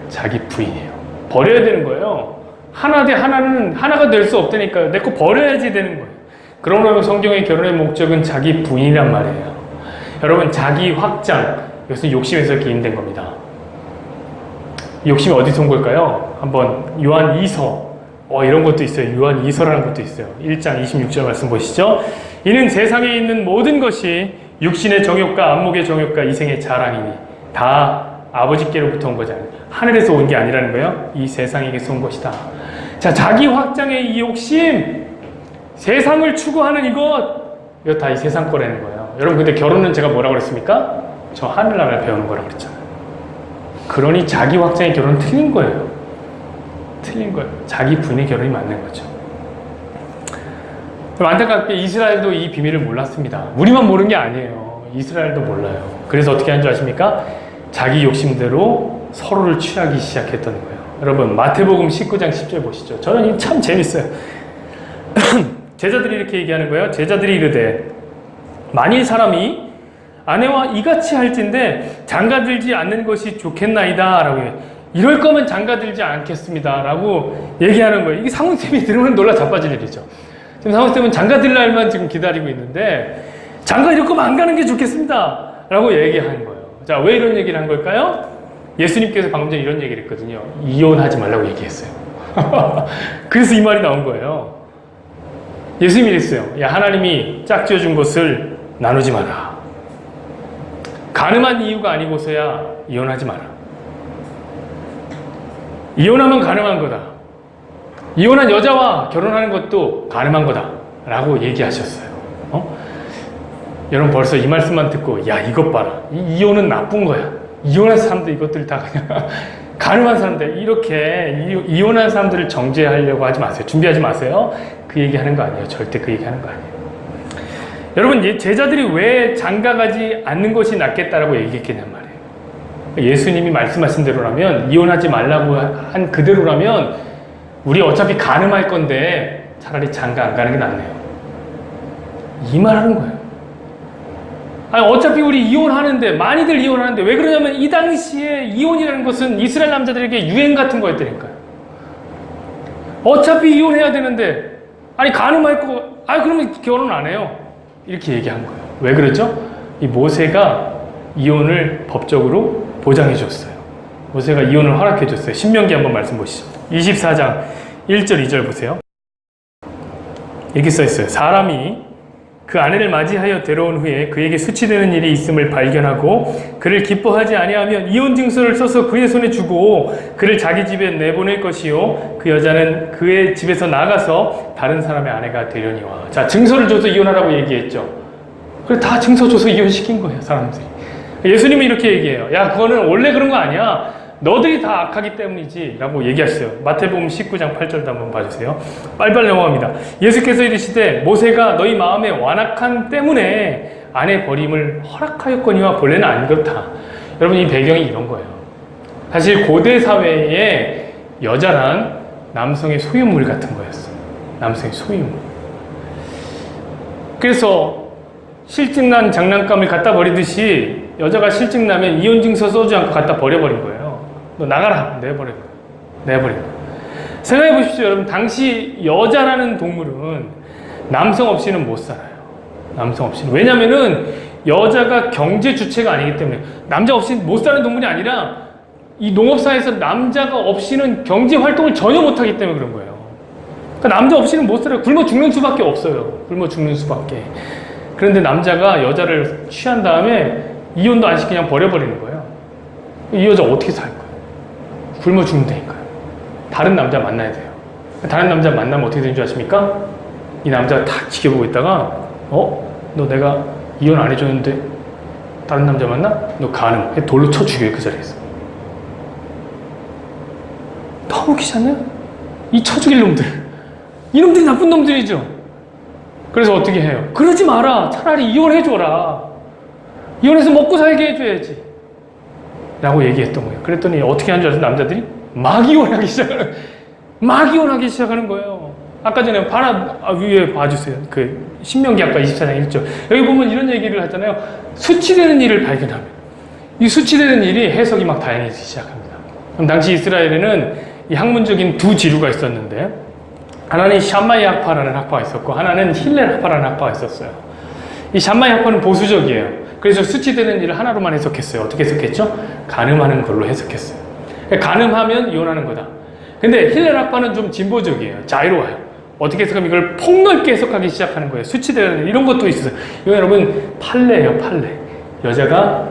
자기 부인이에요. 버려야 되는 거예요. 하나 대 하나는 하나가 될 수 없다니까요. 내 거 버려야지 되는 거예요. 그러므로 성경의 결혼의 목적은 자기 부인이란 말이에요. 여러분, 자기 확장, 이것은 욕심에서 기인된 겁니다. 이 욕심이 어디서 온 걸까요? 한번 요한 2서, 이런 것도 있어요. 요한 2서라는 것도 있어요. 1장 26절 말씀 보시죠. 이는 세상에 있는 모든 것이 육신의 정욕과 안목의 정욕과 이생의 자랑이니 다 아버지께로부터 온 거잖아요. 하늘에서 온 게 아니라는 거예요. 이 세상에게서 온 것이다. 자, 자기 확장의 이 욕심, 세상을 추구하는 이거 다 이 세상 거라는 거예요. 여러분, 근데 결혼은 제가 뭐라고 그랬습니까? 저 하늘나라를 배우는 거라고 그랬잖아요. 그러니 자기 확장의 결혼은 틀린 거예요. 틀린 거예요. 자기 분의 결혼이 맞는 거죠. 안타깝게 이스라엘도 이 비밀을 몰랐습니다. 우리만 모르는 게 아니에요. 이스라엘도 몰라요. 그래서 어떻게 하는 줄 아십니까? 자기 욕심대로 서로를 취하기 시작했던 거예요. 여러분, 마태복음 19장 10절 보시죠. 저는 참 재밌어요. 제자들이 이렇게 얘기하는 거예요. 제자들이 이르되 만일 사람이 아내와 이같이 할진대 장가들지 않는 것이 좋겠나이다 라고 해요. 이럴 거면 장가들지 않겠습니다 라고 얘기하는 거예요. 이게 상훈쌤이 들으면 놀라 자빠질 일이죠. 지금 상훈쌤은 장가들 날만 지금 기다리고 있는데 장가 이럴 거면 안 가는 게 좋겠습니다 라고 얘기하는 거예요. 자, 왜 이런 얘기를 한 걸까요? 예수님께서 방금 전에 이런 얘기를 했거든요. 이혼하지 말라고 얘기했어요. 그래서 이 말이 나온 거예요. 예수님이 이랬어요. 야, 하나님이 짝지어 준 것을 나누지 마라. 가늠한 이유가 아니고서야 이혼하지 마라. 이혼하면 가늠한 거다. 이혼한 여자와 결혼하는 것도 가늠한 거다 라고 얘기하셨어요. 여러분, 벌써 이 말씀만 듣고 야, 이것 봐라. 이혼은 나쁜 거야. 이혼한 사람들 이것들 다 그냥 가늠한 사람들, 이렇게 이혼한 사람들을 정죄하려고 하지 마세요. 준비하지 마세요. 그 얘기하는 거 아니에요. 절대 그 얘기하는 거 아니에요. 여러분, 제자들이 왜 장가가지 않는 것이 낫겠다라고 얘기했겠냔 말이에요. 예수님이 말씀하신 대로라면, 이혼하지 말라고 한 그대로라면 우리 어차피 가늠할 건데 차라리 장가 안 가는 게 낫네요. 이 말 하는 거예요. 아니, 어차피 우리 이혼하는데, 많이들 이혼하는데, 왜 그러냐면 이 당시에 이혼이라는 것은 이스라엘 남자들에게 유행 같은 거였다니까요. 어차피 이혼해야 되는데, 아니, 가늠할 거, 그러면 결혼 안 해요. 이렇게 얘기한 거예요. 왜 그랬죠? 이 모세가 이혼을 법적으로 보장해 줬어요. 모세가 이혼을 허락해 줬어요. 신명기 한번 말씀 보시죠. 24장 1절 2절 보세요. 이렇게 써 있어요. 사람이 그 아내를 맞이하여 데려온 후에 그에게 수치되는 일이 있음을 발견하고 그를 기뻐하지 아니하면 이혼 증서를 써서 그의 손에 주고 그를 자기 집에 내보낼 것이요 그 여자는 그의 집에서 나가서 다른 사람의 아내가 되려니와. 자, 증서를 줘서 이혼하라고 얘기했죠. 그래, 다 증서 줘서 이혼시킨 거예요, 사람들이. 예수님이 이렇게 얘기해요. 야, 그거는 원래 그런 거 아니야. 너들이 다 악하기 때문이지 라고 얘기하셨어요. 마태복음 19장 8절도 한번 봐주세요. 빨리빨리 넘어갑니다. 예수께서 이르시되 모세가 너희 마음에 완악함 때문에 아내 버림을 허락하였거니와 본래는 안 그렇다. 여러분, 이 배경이 이런 거예요. 사실 고대 사회에 여자란 남성의 소유물 같은 거였어요. 남성의 소유물. 그래서 실직난 장난감을 갖다 버리듯이 여자가 실직나면 이혼증서 써주지 않고 갖다 버려버린 거예요. 너 나가라. 내버린 거예요. 생각해 보십시오. 여러분, 당시 여자라는 동물은 남성 없이는 못 살아요. 남성 없이는. 왜냐면은 여자가 경제 주체가 아니기 때문에. 남자 없이 못 사는 동물이 아니라 이 농업사에서 남자가 없이는 경제 활동을 전혀 못 하기 때문에 그런 거예요. 그러니까 남자 없이는 못 살아요. 굶어 죽는 수밖에 없어요. 굶어 죽는 수밖에. 그런데 남자가 여자를 취한 다음에 이혼도 안 시키고 그냥 버려버리는 거예요. 이 여자 어떻게 살 거예요? 굶어 죽는다니까요. 다른 남자 만나야 돼요. 다른 남자 만나면 어떻게 되는 줄 아십니까? 이 남자가 탁 지켜보고 있다가 너 내가 이혼 안 해줬는데 다른 남자 만나? 너 가늠. 돌로 쳐 죽여요, 그 자리에서. 너무 웃기지 않나요? 이 쳐 죽일 놈들. 이놈들이 나쁜 놈들이죠. 그래서 어떻게 해요? 그러지 마라. 차라리 이혼해줘라. 이혼해서 먹고 살게 해줘야지. 라고 얘기했던 거예요. 그랬더니 어떻게 하는 줄 아세요? 남자들이 막 이혼하기 시작하는 거예요. 아까 전에 위에 봐주세요. 그 신명기 아까 24장 1절. 여기 보면 이런 얘기를 하잖아요. 수치되는 일을 발견하면. 이 수치되는 일이 해석이 막 다양해지기 시작합니다. 그럼 당시 이스라엘에는 이 학문적인 두 지류가 있었는데, 하나는 샴마이 학파라는 학파가 있었고, 하나는 힐렐 학파라는 학파가 있었어요. 이 샴마이 학파는 보수적이에요. 그래서 수치되는 일을 하나로만 해석했어요. 어떻게 해석했죠? 가늠하는 걸로 해석했어요. 가늠하면 이혼하는 거다. 근데 힐렐 학파는 좀 진보적이에요. 자유로워요. 어떻게 해석하면 이걸 폭넓게 해석하기 시작하는 거예요. 수치되는 일, 이런 것도 있어요. 이거 여러분 판례예요, 판례. 여자가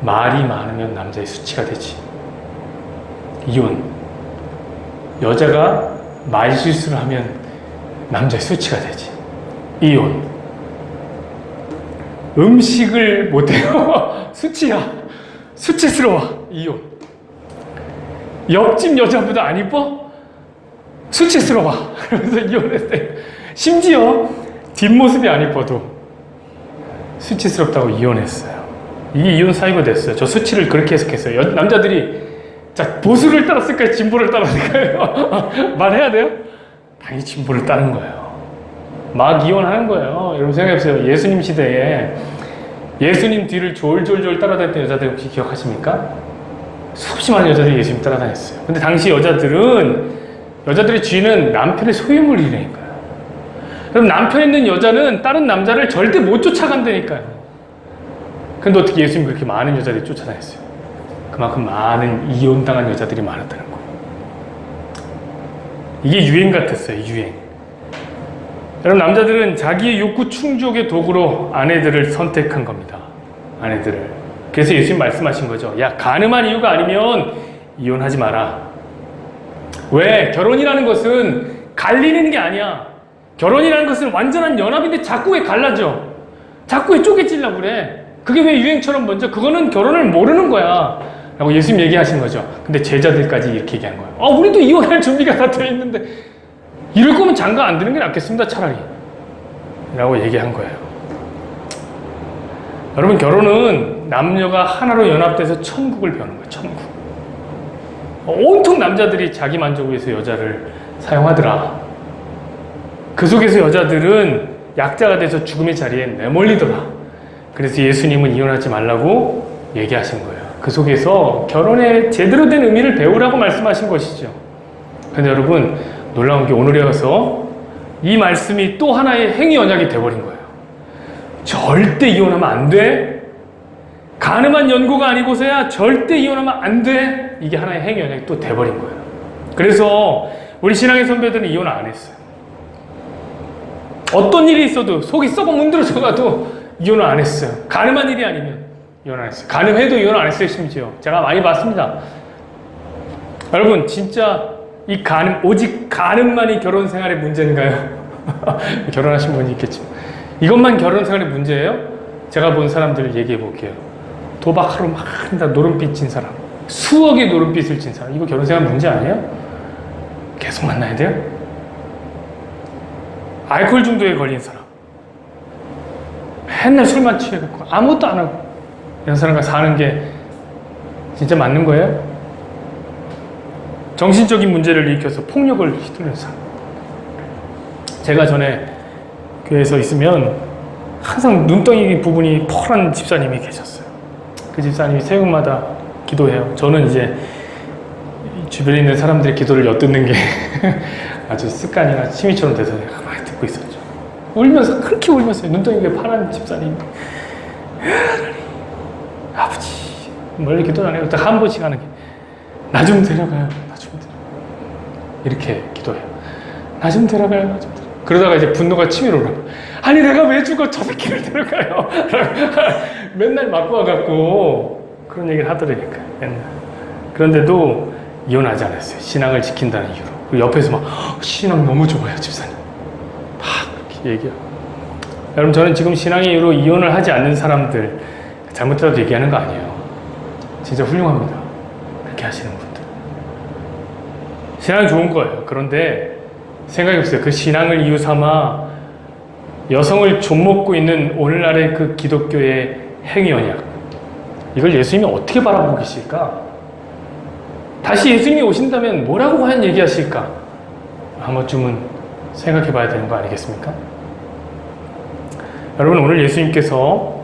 말이 많으면 남자의 수치가 되지. 이혼. 여자가 말실수를 하면 남자의 수치가 되지. 이혼. 음식을 못해요. 수치야. 수치스러워. 이혼. 옆집 여자보다 안 이뻐? 수치스러워. 그러면서 이혼했어요. 심지어 뒷모습이 안 이뻐도 수치스럽다고 이혼했어요. 이게 이혼 사유가 됐어요. 저 수치를 그렇게 해석했어요. 남자들이 자, 보수를 따랐을까요? 진보를 따랐을까요? 말해야 돼요? 당연히 진보를 따른 거예요. 막 이혼하는 거예요. 여러분 생각해보세요. 예수님 시대에 예수님 뒤를 졸졸졸 따라다녔던 여자들 혹시 기억하십니까? 수없이 많은 여자들이 예수님 따라다녔어요. 근데 당시 여자들의 쥐는 남편의 소유물이라니까요. 그럼 남편 있는 여자는 다른 남자를 절대 못 쫓아간다니까요. 근데 어떻게 예수님 그렇게 많은 여자들이 쫓아다녔어요? 그만큼 많은 이혼당한 여자들이 많았다는 거예요. 이게 유행 같았어요. 유행. 여러분 남자들은 자기의 욕구 충족의 도구로 아내들을 선택한 겁니다. 아내들을. 그래서 예수님 말씀하신 거죠. 야, 간음한 이유가 아니면 이혼하지 마라. 왜? 결혼이라는 것은 갈리는 게 아니야. 결혼이라는 것은 완전한 연합인데 자꾸 왜 갈라져? 자꾸 왜 쪼개지려고 그래? 그게 왜 유행처럼 먼저? 그거는 결혼을 모르는 거야. 라고 예수님 얘기하신 거죠. 근데 제자들까지 이렇게 얘기한 거예요. 우리도 이혼할 준비가 다 돼 있는데 이럴 거면 장가 안 드는 게 낫겠습니다. 차라리. 라고 얘기한 거예요. 여러분 결혼은 남녀가 하나로 연합돼서 천국을 배우는 거예요. 천국. 온통 남자들이 자기 만족을 위해서 여자를 사용하더라. 그 속에서 여자들은 약자가 돼서 죽음의 자리에 내몰리더라. 그래서 예수님은 이혼하지 말라고 얘기하신 거예요. 그 속에서 결혼의 제대로 된 의미를 배우라고 말씀하신 것이죠. 근데 여러분 놀라운 게 오늘에 와서 이 말씀이 또 하나의 행위 언약이 돼버린 거예요. 절대 이혼하면 안 돼. 가늠한 연고가 아니고서야 절대 이혼하면 안 돼. 이게 하나의 행위 언약이 또 돼버린 거예요. 그래서 우리 신앙의 선배들은 이혼 안 했어요. 어떤 일이 있어도 속이 썩어 문드러져가도 이혼을 안 했어요. 가늠한 일이 아니면 이혼 안 했어요. 가늠해도 이혼 안 했어요. 심지어 제가 많이 봤습니다. 여러분 진짜 이 오직 가늠만이 결혼 생활의 문제인가요? 결혼하신 분이 있겠지만 이것만 결혼 생활의 문제예요? 제가 본 사람들을 얘기해 볼게요. 도박하러 막 한다 노름빚 진 사람, 수억의 노름빚을 진 사람, 이거 결혼 생활 문제 아니에요? 계속 만나야 돼요? 알코올 중독에 걸린 사람, 맨날 술만 취해갖고 아무것도 안 하고 이런 사람과 사는 게 진짜 맞는 거예요? 정신적인 문제를 일으켜서 폭력을 휘두르는 사람. 제가 전에 교회에서 있으면 항상 눈덩이 부분이 펄한 집사님이 계셨어요. 그 집사님이 새벽마다 기도해요. 저는 이제 주변에 있는 사람들의 기도를 엿듣는 게 아주 습관이나 취미처럼 돼서 가만히 듣고 있었죠. 울면서 그렇게 울면서 눈덩이가 파란 집사님이 아버지 멀리 기도 안 해요. 딱 한 번씩 하는 게 나 좀 데려가요. 나 좀 데려가요. 이렇게 기도해요. 나 좀 데려가요. 나 좀 데려가요. 그러다가 이제 분노가 치밀어 오르고 아니 내가 왜 죽어 저 새끼를 데려가요. 맨날 맞고 와갖고 그런 얘기를 하더라니까 맨날. 그런데도 이혼하지 않았어요. 신앙을 지킨다는 이유로. 그리고 옆에서 막 신앙 너무 좋아요 집사님 막 그렇게 얘기해요. 여러분 저는 지금 신앙의 이유로 이혼을 하지 않는 사람들 잘못해도 얘기하는 거 아니에요. 진짜 훌륭합니다. 그렇게 하시는 분들 신앙이 좋은 거예요. 그런데 생각해보세요. 그 신앙을 이유 삼아 여성을 좀먹고 있는 오늘날의 그 기독교의 행위 언약, 이걸 예수님이 어떻게 바라보고 계실까? 다시 예수님이 오신다면 뭐라고 과연 얘기하실까? 한 번쯤은 생각해 봐야 되는 거 아니겠습니까? 여러분 오늘 예수님께서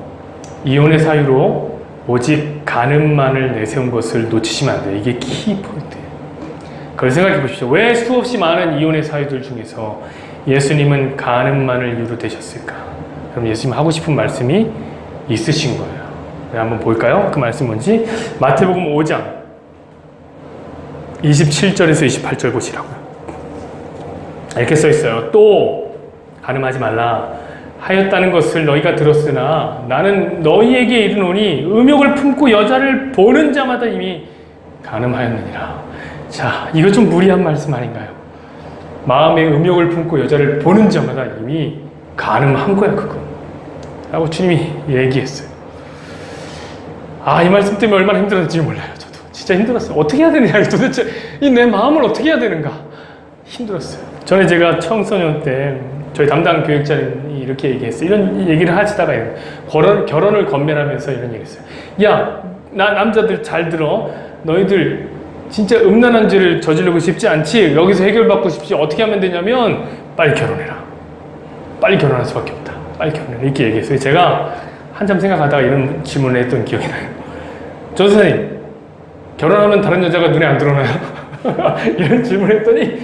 이혼의 사유로 오직 간음만을 내세운 것을 놓치시면 안 돼요. 이게 키포인트예요. 그걸 생각해 보십시오. 왜 수없이 많은 이혼의 사유들 중에서 예수님은 간음만을 이유로 되셨을까? 그럼 예수님 하고 싶은 말씀이 있으신 거예요. 한번 볼까요? 그 말씀 뭔지? 마태복음 5장 27절에서 28절 보시라고요. 이렇게 써 있어요. 또 간음하지 말라 하였다는 것을 너희가 들었으나 나는 너희에게 이르노니 음욕을 품고 여자를 보는 자마다 이미 간음하였느니라. 자, 이거 좀 무리한 말씀 아닌가요? 마음에 음욕을 품고 여자를 보는 자마다 이미 간음한 거야, 그거. 라고 주님이 얘기했어요. 아, 이 말씀 때문에 얼마나 힘들었는지 몰라요, 저도. 진짜 힘들었어요. 어떻게 해야 되느냐, 도대체 이 내 마음을 어떻게 해야 되는가. 힘들었어요. 전에 제가 청소년 때 저희 담당 교육자님이 이렇게 얘기했어요. 이런 얘기를 하시다가 결혼을 건면하면서 이런 얘기 했어요. 야, 남자들 잘 들어. 너희들 진짜 음란한 죄를 저지르고 싶지 않지? 여기서 해결받고 싶지? 어떻게 하면 되냐면 빨리 결혼해라. 빨리 결혼할 수밖에 없다. 빨리 결혼해라. 이렇게 얘기했어요. 제가 한참 생각하다가 이런 질문을 했던 기억이 나요. 조 선생님, 결혼하면 다른 여자가 눈에 안 들어오나요? 이런 질문을 했더니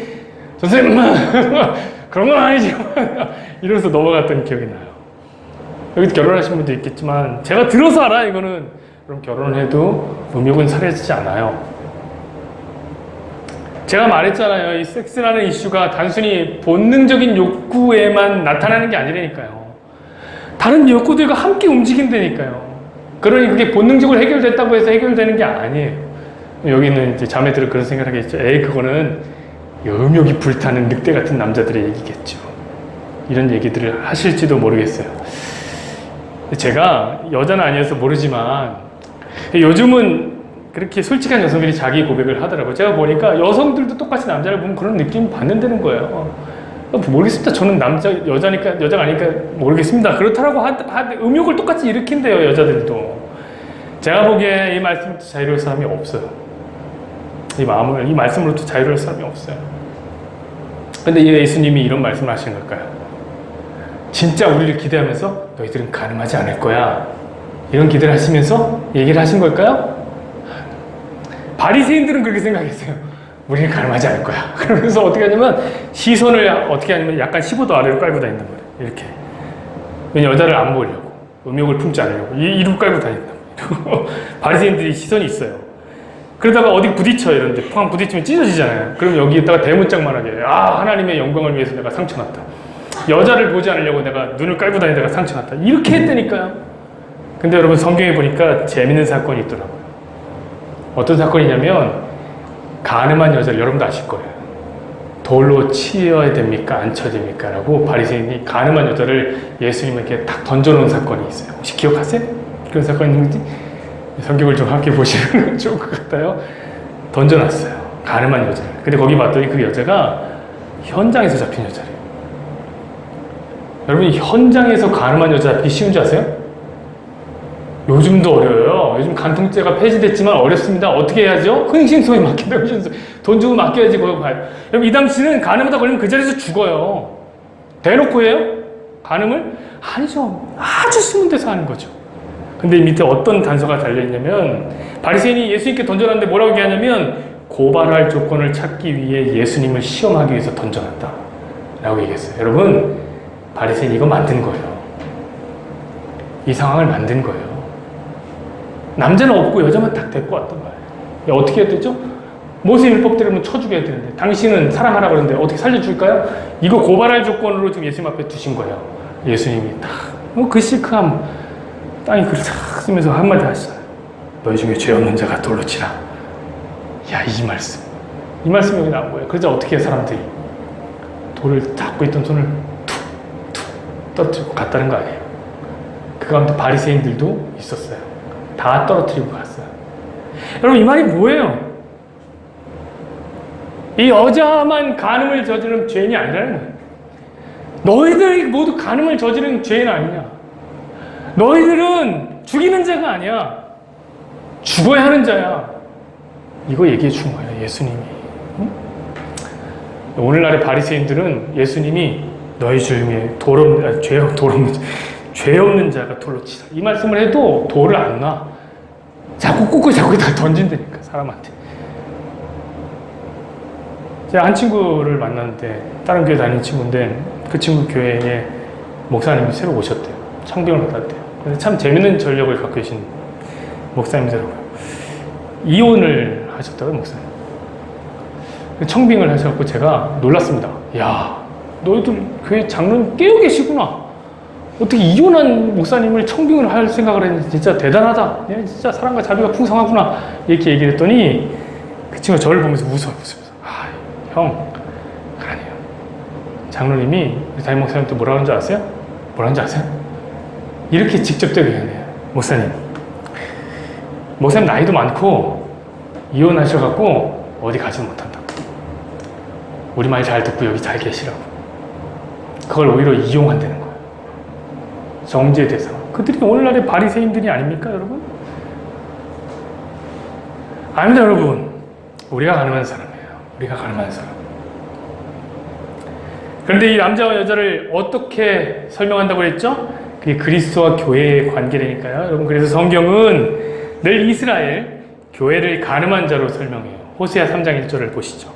조 선생님, 그런 건 아니죠. 이러면서 넘어갔던 기억이 나요. 여기도 결혼하신 분도 있겠지만 제가 들어서 알아, 이거는. 그럼 결혼을 해도 음욕은 사라지지 않아요. 제가 말했잖아요. 이 섹스라는 이슈가 단순히 본능적인 욕구에만 나타나는 게 아니라니까요. 다른 욕구들과 함께 움직인다니까요. 그러니 그게 본능적으로 해결됐다고 해서 해결되는 게 아니에요. 여기는 이제 자매들은 그런 생각을 하겠죠. 에이, 그거는 음욕이 불타는 늑대 같은 남자들의 얘기겠죠. 이런 얘기들을 하실지도 모르겠어요. 제가 여자는 아니어서 모르지만 요즘은 그렇게 솔직한 여성들이 자기 고백을 하더라고요. 제가 보니까 여성들도 똑같이 남자를 보면 그런 느낌 받는다는 거예요. 모르겠습니다. 저는 여자가 아니까 모르겠습니다. 그렇다라고 음욕을 똑같이 일으킨대요, 여자들도. 제가 보기에 이 말씀으로 자유로울 사람이 없어요. 이 말씀으로도 자유로울 사람이 없어요. 근데 예수님이 이런 말씀을 하시는 걸까요? 진짜 우리를 기대하면서 너희들은 가늠하지 않을 거야. 이런 기대를 하시면서 얘기를 하신 걸까요? 바리새인들은 그렇게 생각했어요. 우리는 가늠하지 않을 거야. 그러면서 어떻게 하냐면 시선을 어떻게 하냐면 약간 15도 아래로 깔고 다닌단 말이에요. 이렇게. 왜냐면 여자를 안 보려고. 음욕을 품지 않으려고. 이로 깔고 다닌단 말이에요. 바리새인들이 시선이 있어요. 그러다가 어디 부딪혀 이런데 팡 부딪히면 찢어지잖아요. 그럼 여기에다가 대문짝만 하게 하나님의 영광을 위해서 내가 상처났다. 여자를 보지 않으려고 내가 눈을 깔고 다니다가 상처났다. 이렇게 했다니까요. 근데 여러분 성경에 보니까 재밌는 사건이 있더라고요. 어떤 사건이냐면 간음한 여자를 여러분도 아실 거예요. 돌로 치어야 됩니까? 안 쳐야 됩니까? 라고 바리새인이 간음한 여자를 예수님에게 딱 던져놓은 사건이 있어요. 혹시 기억하세요? 그런 사건이 있는지 성경을 좀 함께 보시면 좋을 것 같아요. 던져놨어요. 간음한 여자를. 근데 거기 봤더니 그 여자가 현장에서 잡힌 여자래요. 여러분, 현장에서 간음한 여자 잡기 쉬운 줄 아세요? 요즘도 어려워요. 요즘 간통죄가 폐지됐지만 어렵습니다. 어떻게 해야죠? 흥신소에 맡긴다. 돈 주고 맡겨야지. 그거 봐요. 여러분, 이 당시는 간음하다 걸리면 그 자리에서 죽어요. 대놓고 해요? 간음을? 아니죠. 아주 숨은 데서 하는 거죠. 근데 밑에 어떤 단서가 달려있냐면 바리새인이 예수님께 던져놨는데 뭐라고 얘기하냐면 고발할 조건을 찾기 위해 예수님을 시험하기 위해서 던져놨다 라고 얘기했어요. 여러분, 바리새인이 이거 만든 거예요. 이 상황을 만든 거예요. 남자는 없고 여자만 딱 데리고 왔단 말이에요. 어떻게 해야 되죠? 모세 율법대로는 쳐 죽여야 되는데 당신은 사랑하라 그러는데 어떻게 살려줄까요? 이거 고발할 조건으로 지금 예수님 앞에 두신 거예요. 예수님이 딱 그 시크함 땅에 글을 탁 쓰면서 한마디 하시잖아요. 너희 중에 죄 없는 자가 돌로 치라. 야, 이 말씀 여기 나온 거예요. 그러자 어떻게 해, 사람들이 돌을 잡고 있던 손을 툭툭 떨어뜨리고 갔다는 거 아니에요. 그 가운데 바리새인들도 있었어요. 다 떨어뜨리고 갔어요. 여러분, 이 말이 뭐예요? 이 여자만 간음을 저지르는 죄인이 아니라는 거예요. 너희들이 모두 간음을 저지르는 죄인 아니냐? 너희들은 죽이는 자가 아니야. 죽어야 하는 자야. 이거 얘기해 준 거예요, 예수님이. 응? 오늘날의 바리새인들은 예수님이 너희 중에 죄 없는 자가 돌로 치라. 이 말씀을 해도 돌을 안 놔. 자꾸 꽂고 자꾸 다 던진다니까, 사람한테. 제가 한 친구를 만났는데, 다른 교회 다니는 친구인데, 그 친구 교회에 목사님이 새로 오셨대요. 청빙을 받았대요. 그래서 참 재밌는 전력을 갖고 계신 목사님이더라고요. 이혼을 하셨다고요, 목사님. 청빙을 하셔서 제가 놀랐습니다. 야, 너희들 교회 장로님 깨어 계시구나. 어떻게 이혼한 목사님을 청빙을 할 생각을 했는지 진짜 대단하다. 얘는 진짜 사랑과 자비가 풍성하구나. 이렇게 얘기를 했더니 그 친구가 저를 보면서 웃으면서 형, 아니에요. 장로님이 담임 목사님 또 뭐라고 하는 줄 아세요? 뭐라는 줄 아세요? 이렇게 직접적으로 얘기해요. 목사님 나이도 많고 이혼하셔갖고 어디 가지 못한다. 우리 말 잘 듣고 여기 잘 계시라고. 그걸 오히려 이용한다는 거예요. 정죄 대상. 그들이 오늘날의 바리새인들이 아닙니까, 여러분? 아닙니다, 여러분. 우리가 가늠한 사람이에요. 우리가 가늠한 사람. 그런데 이 남자와 여자를 어떻게 설명한다고 했죠? 그게 그리스도와 교회의 관계라니까요. 여러분, 그래서 성경은 늘 이스라엘, 교회를 가늠한 자로 설명해요. 호세아 3장 1절을 보시죠.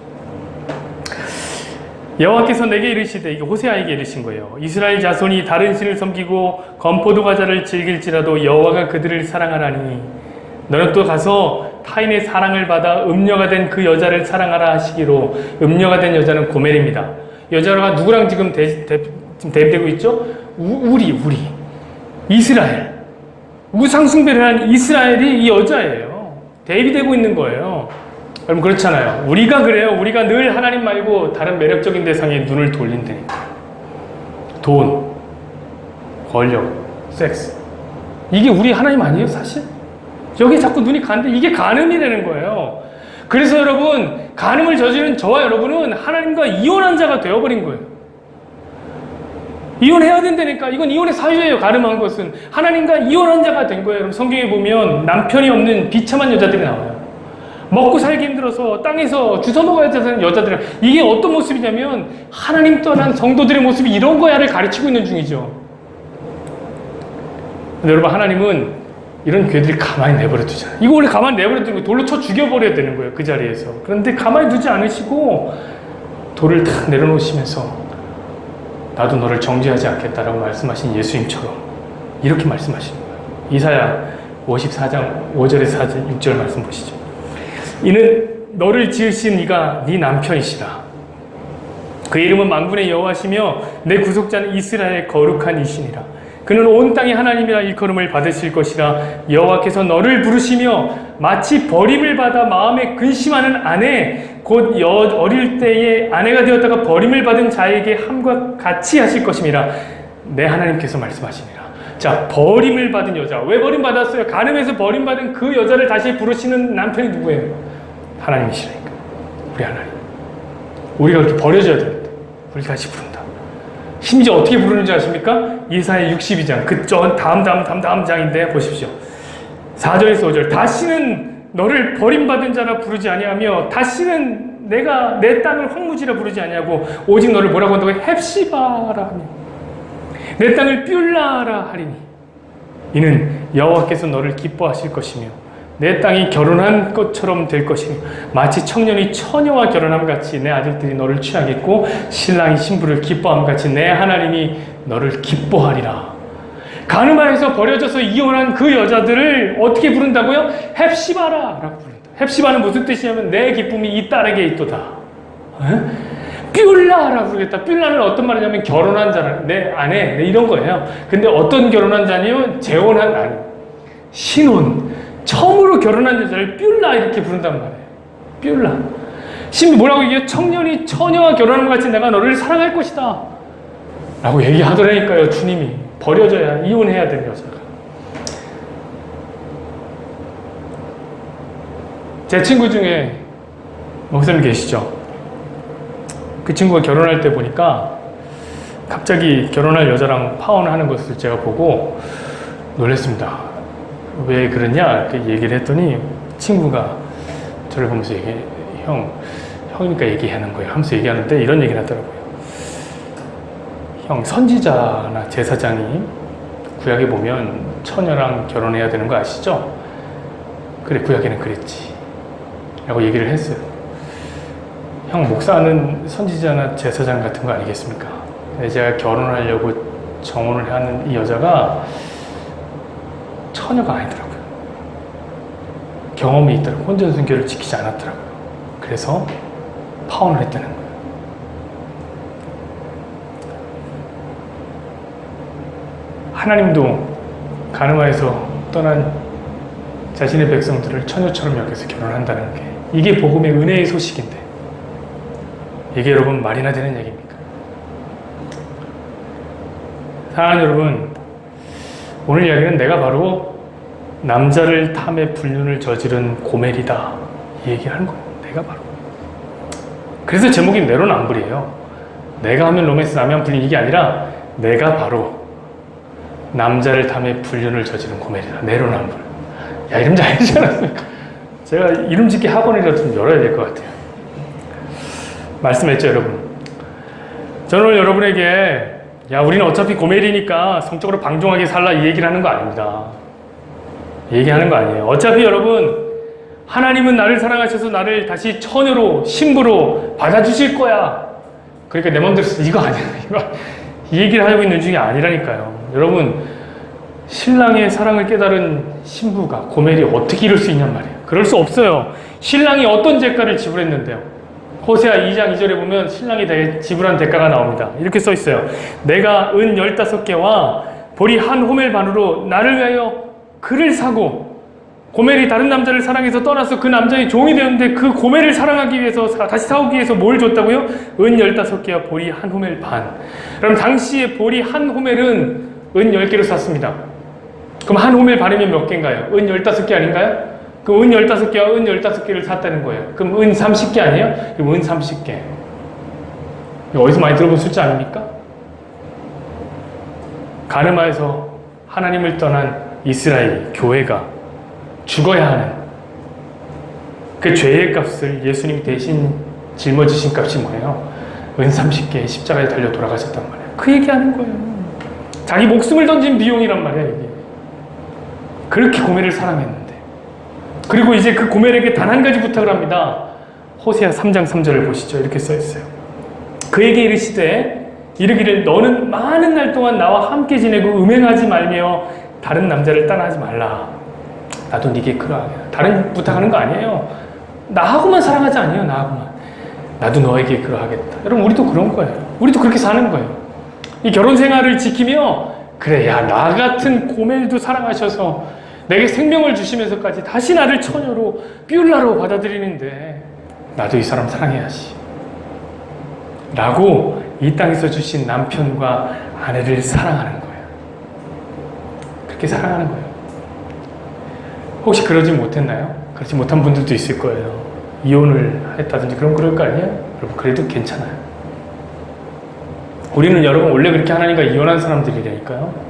여호와께서 내게 이르시되, 이게 호세아에게 이르신 거예요. 이스라엘 자손이 다른 신을 섬기고 건포도 과자를 즐길지라도 여호와가 그들을 사랑하라니 너는 또 가서 타인의 사랑을 받아 음녀가 된 그 여자를 사랑하라 하시기로. 음녀가 된 여자는 고멜입니다. 여자가 누구랑 지금 대립되고 있죠? 우리 이스라엘, 우상숭배를 한 이스라엘이 이 여자예요. 대비되고 있는 거예요. 여러분, 그렇잖아요. 우리가 그래요. 우리가 늘 하나님 말고 다른 매력적인 대상에 눈을 돌린다니까. 돈, 권력, 섹스. 이게 우리 하나님 아니에요, 사실? 여기에 자꾸 눈이 가는데 이게 간음이라는 거예요. 그래서 여러분, 간음을 저지른 저와 여러분은 하나님과 이혼한 자가 되어버린 거예요. 이혼해야 된다니까. 이건 이혼의 사유예요. 간음한 것은. 하나님과 이혼한 자가 된 거예요. 여러분, 성경에 보면 남편이 없는 비참한 여자들이 나와요. 먹고 살기 힘들어서 땅에서 주워 먹어야 되는 여자들. 이게 어떤 모습이냐면 하나님 떠난 성도들의 모습이 이런 거야를 가르치고 있는 중이죠. 근데 여러분, 하나님은 이런 교회들이 가만히 내버려 두잖아요. 이거 원래 가만히 내버려 두고 돌로 쳐 죽여버려야 되는 거예요, 그 자리에서. 그런데 가만히 두지 않으시고 돌을 탁 내려놓으시면서 나도 너를 정죄하지 않겠다라고 말씀하신 예수님처럼 이렇게 말씀하시는 거예요. 이사야 54장 5절에서 4절, 6절 말씀 보시죠. 이는 너를 지으신 이가 네 남편이시라. 그 이름은 만군의 여호와시며 내 구속자는 이스라엘의 거룩한 이시니라. 그는 온 땅의 하나님이라 일컬음을 받으실 것이라. 여호와께서 너를 부르시며 마치 버림을 받아 마음에 근심하는 아내, 곧 어릴 때에 아내가 되었다가 버림을 받은 자에게 함과 같이 하실 것임이라. 내 하나님께서 말씀하시니라. 자, 버림을 받은 여자. 왜 버림받았어요? 간음해서 버림받은 그 여자를 다시 부르시는 남편이 누구예요? 하나님이시라니까. 우리 하나님. 우리가 그렇게 버려져야 됩니다. 우리 다시 부른다. 심지어 어떻게 부르는지 아십니까? 이사야 62장. 그 다음 장인데 보십시오. 4절에서 5절. 다시는 너를 버림받은 자라 부르지 아니하며 다시는 내가 내 땅을 황무지라 부르지 아니하고 오직 너를 뭐라고 한다고? 헵시바라 하며 내 땅을 뷸라라 하리니 이는 여호와께서 너를 기뻐하실 것이며 내 땅이 결혼한 것처럼 될 것이니 마치 청년이 처녀와 결혼함 같이 내 아들들이 너를 취하겠고 신랑이 신부를 기뻐함 같이 내 하나님이 너를 기뻐하리라. 간음하에서 버려져서 이혼한 그 여자들을 어떻게 부른다고요? 헵시바라 라고 부른다. 헵시바는 무슨 뜻이냐면 내 기쁨이 이 딸에게 있도다. 뷸라라고 부르겠다. 뷸라는 어떤 말이냐면 결혼한 자라, 내 아내, 이런 거예요. 근데 어떤 결혼한 자냐면 재혼한 아내, 신혼, 처음으로 결혼한 여자를 뷸라 이렇게 부른단 말이에요. 뷸라. 심지어 뭐라고 얘기해요? 청년이 처녀와 결혼한 것 같이 내가 너를 사랑할 것이다 라고 얘기하더라니까요. 주님이. 버려져야, 이혼해야 되는 여자가. 제 친구 중에 목사님 계시죠? 그 친구가 결혼할 때 보니까 갑자기 결혼할 여자랑 파혼을 하는 것을 제가 보고 놀랐습니다. 왜 그러냐? 이렇게 얘기를 했더니 친구가 저를 보면서 형이니까 얘기하는 거예요 하면서 얘기하는데 이런 얘기를 하더라고요. 형, 선지자나 제사장이 구약에 보면 처녀랑 결혼해야 되는 거 아시죠? 그래, 구약에는 그랬지 라고 얘기를 했어요. 형, 목사는 선지자나 제사장 같은 거 아니겠습니까? 제가 결혼하려고 정혼을 하는 이 여자가 처녀가 아니더라고요. 경험이 있더라고요. 혼전순결을 지키지 않았더라고요. 그래서 파혼을 했다는 거예요. 하나님도 간음하에서 떠난 자신의 백성들을 처녀처럼 여겨서 결혼한다는 게 이게 복음의 은혜의 소식인데 이게 여러분 말이나 되는 얘기입니까? 사랑하는 여러분, 오늘 이야기는 내가 바로 남자를 탐해 불륜을 저지른 고멜이다, 이 얘기를 하는 거예요. 내가 바로. 그래서 제목이 내로남불이에요. 내가 하면 로맨스, 남이 하면 불륜, 이게 아니라 내가 바로 남자를 탐해 불륜을 저지른 고멜이다, 내로남불. 야, 이름 잘 지지 않았습니까? 제가 이름 짓기 학원이라도 좀 열어야 될 것 같아요. 말씀했죠, 여러분. 저는 오늘 여러분에게 야, 우리는 어차피 고멜이니까 성적으로 방종하게 살라, 이 얘기를 하는 거 아닙니다. 얘기하는 거 아니에요. 어차피 여러분, 하나님은 나를 사랑하셔서 나를 다시 처녀로, 신부로 받아주실 거야. 그러니까 내 맘대로 이거 아니야. 이 얘기를 하고 있는 중이 아니라니까요. 여러분, 신랑의 사랑을 깨달은 신부가, 고멜이 어떻게 이럴 수 있냔 말이에요. 그럴 수 없어요. 신랑이 어떤 대가를 지불했는데요. 호세아 2장 2절에 보면 신랑이 지불한 대가가 나옵니다. 이렇게 써 있어요. 내가 은 15개와 보리 한 호멜 반으로 나를 위하여 그를 사고, 고멜이 다른 남자를 사랑해서 떠나서 그 남자의 종이 되었는데 그 고멜을 사랑하기 위해서 다시 사오기 위해서 뭘 줬다고요? 은 15개와 보리 한 호멜 반. 그럼 당시에 보리 한 호멜은 은 10개로 샀습니다. 그럼 한 호멜 반이면 몇 개인가요? 은 15개 아닌가요? 그럼 은 15개와 은 15개를 샀다는 거예요. 그럼 은 30개 아니에요? 그럼 은 30개. 이거 어디서 많이 들어본 숫자 아닙니까? 가늠하에서 하나님을 떠난 이스라엘 교회가 죽어야 하는 그 죄의 값을 예수님 대신 짊어지신 값이 뭐예요? 은 30개의 십자가에 달려 돌아가셨단 말이에요. 그 얘기하는 거예요. 자기 목숨을 던진 비용이란 말이에요, 이게. 그렇게 고멜을 사랑했는데. 그리고 이제 그 고멜에게 단 한 가지 부탁을 합니다. 호세아 3장 3절을 보시죠. 이렇게 써 있어요. 그에게 이르시되 이르기를 너는 많은 날 동안 나와 함께 지내고 음행하지 말며 다른 남자를 따라하지 말라. 나도 네게 그러하겠다. 다른 부탁하는 거 아니에요. 나하고만 사랑하지 아니에요. 나하고만. 나도 너에게 그러하겠다. 여러분, 우리도 그런 거예요. 우리도 그렇게 사는 거예요. 이 결혼 생활을 지키며 그래, 야, 나 같은 고멜도 사랑하셔서 내게 생명을 주시면서까지 다시 나를 처녀로 뷸라로 받아들이는데 나도 이 사람 사랑해야지 라고 이 땅에서 주신 남편과 아내를 사랑하는 거예요. 그렇게 사랑하는 거예요. 혹시 그러지 못했나요? 그렇지 못한 분들도 있을 거예요. 이혼을 했다든지 그럴 거 아니에요? 여러분, 그래도 괜찮아요. 우리는 여러분 원래 그렇게 하나님과 이혼한 사람들이라니까요.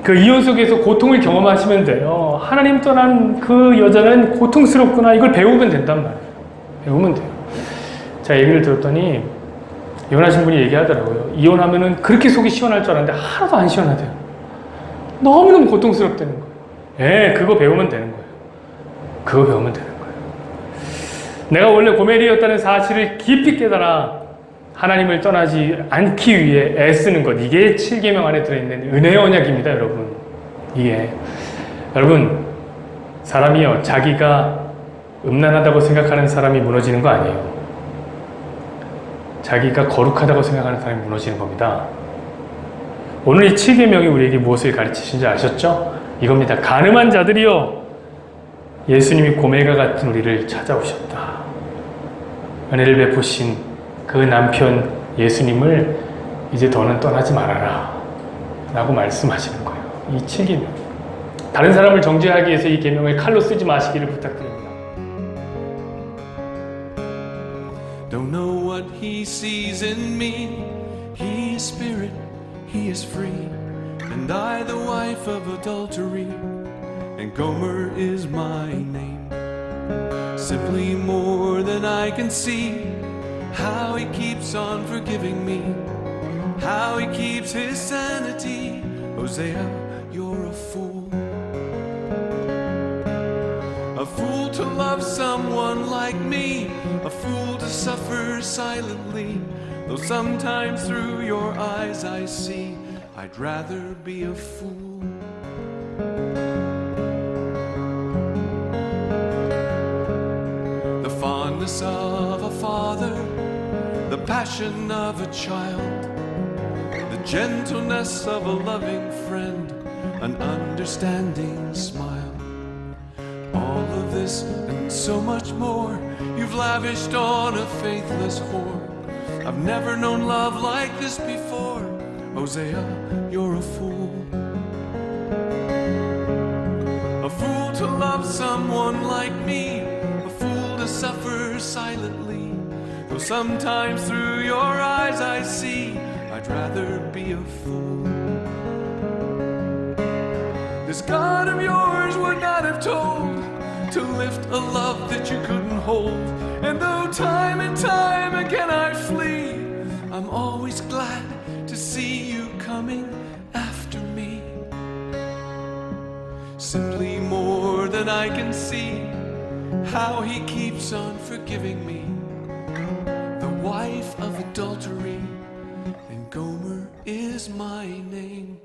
그 이혼 속에서 고통을 경험하시면 돼요. 하나님 떠난 그 여자는 고통스럽구나. 이걸 배우면 된단 말이에요. 배우면 돼요. 제가 얘기를 들었더니 이혼하신 분이 얘기하더라고요. 이혼하면은 그렇게 속이 시원할 줄 알았는데 하나도 안 시원하대요. 너무너무 고통스럽다는 거예요. 예, 그거 배우면 되는 거예요. 그거 배우면 되는 거예요. 내가 원래 고멜이었다는 사실을 깊이 깨달아 하나님을 떠나지 않기 위해 애쓰는 것, 이게 7계명 안에 들어있는 은혜의 언약입니다, 여러분. 이게 여러분, 사람이요, 자기가 음란하다고 생각하는 사람이 무너지는 거 아니에요. 자기가 거룩하다고 생각하는 사람이 무너지는 겁니다. 오늘 이 7계명이 우리에게 무엇을 가르치신지 아셨죠? 이겁니다. 간음한 자들이요, 예수님이 고멜과 같은 우리를 찾아오셨다. 은혜를 베푸신 그 남편 예수님을 이제 더는 떠나지 말아라 라고 말씀하시는 거예요. 이 7계명. 다른 사람을 정죄하기 위해서 이 계명을 칼로 쓰지 마시기를 부탁드립니다. Don't know what he sees in me. He is spirit, he is free. And I the wife of adultery. And Gomer is my name. Simply more than I can see. How he keeps on forgiving me. How he keeps his sanity. Hosea, you're a fool. A fool to love someone like me. A fool to suffer silently. Though sometimes through your eyes I see I'd rather be a fool. The fondness of a father, the passion of a child, the gentleness of a loving friend, an understanding smile. All of this and so much more you've lavished on a faithless whore. I've never known love like this before. Hosea, you're a fool. A fool to love someone like me, a fool to suffer silently. Though sometimes through your eyes I see, I'd rather be a fool. This God of yours would not have told to lift a love that you couldn't hold. And though time and time again I flee, I'm always glad to see you coming after me. Simply more than I can see how he keeps on forgiving me. The wife of adultery, and Gomer is my name.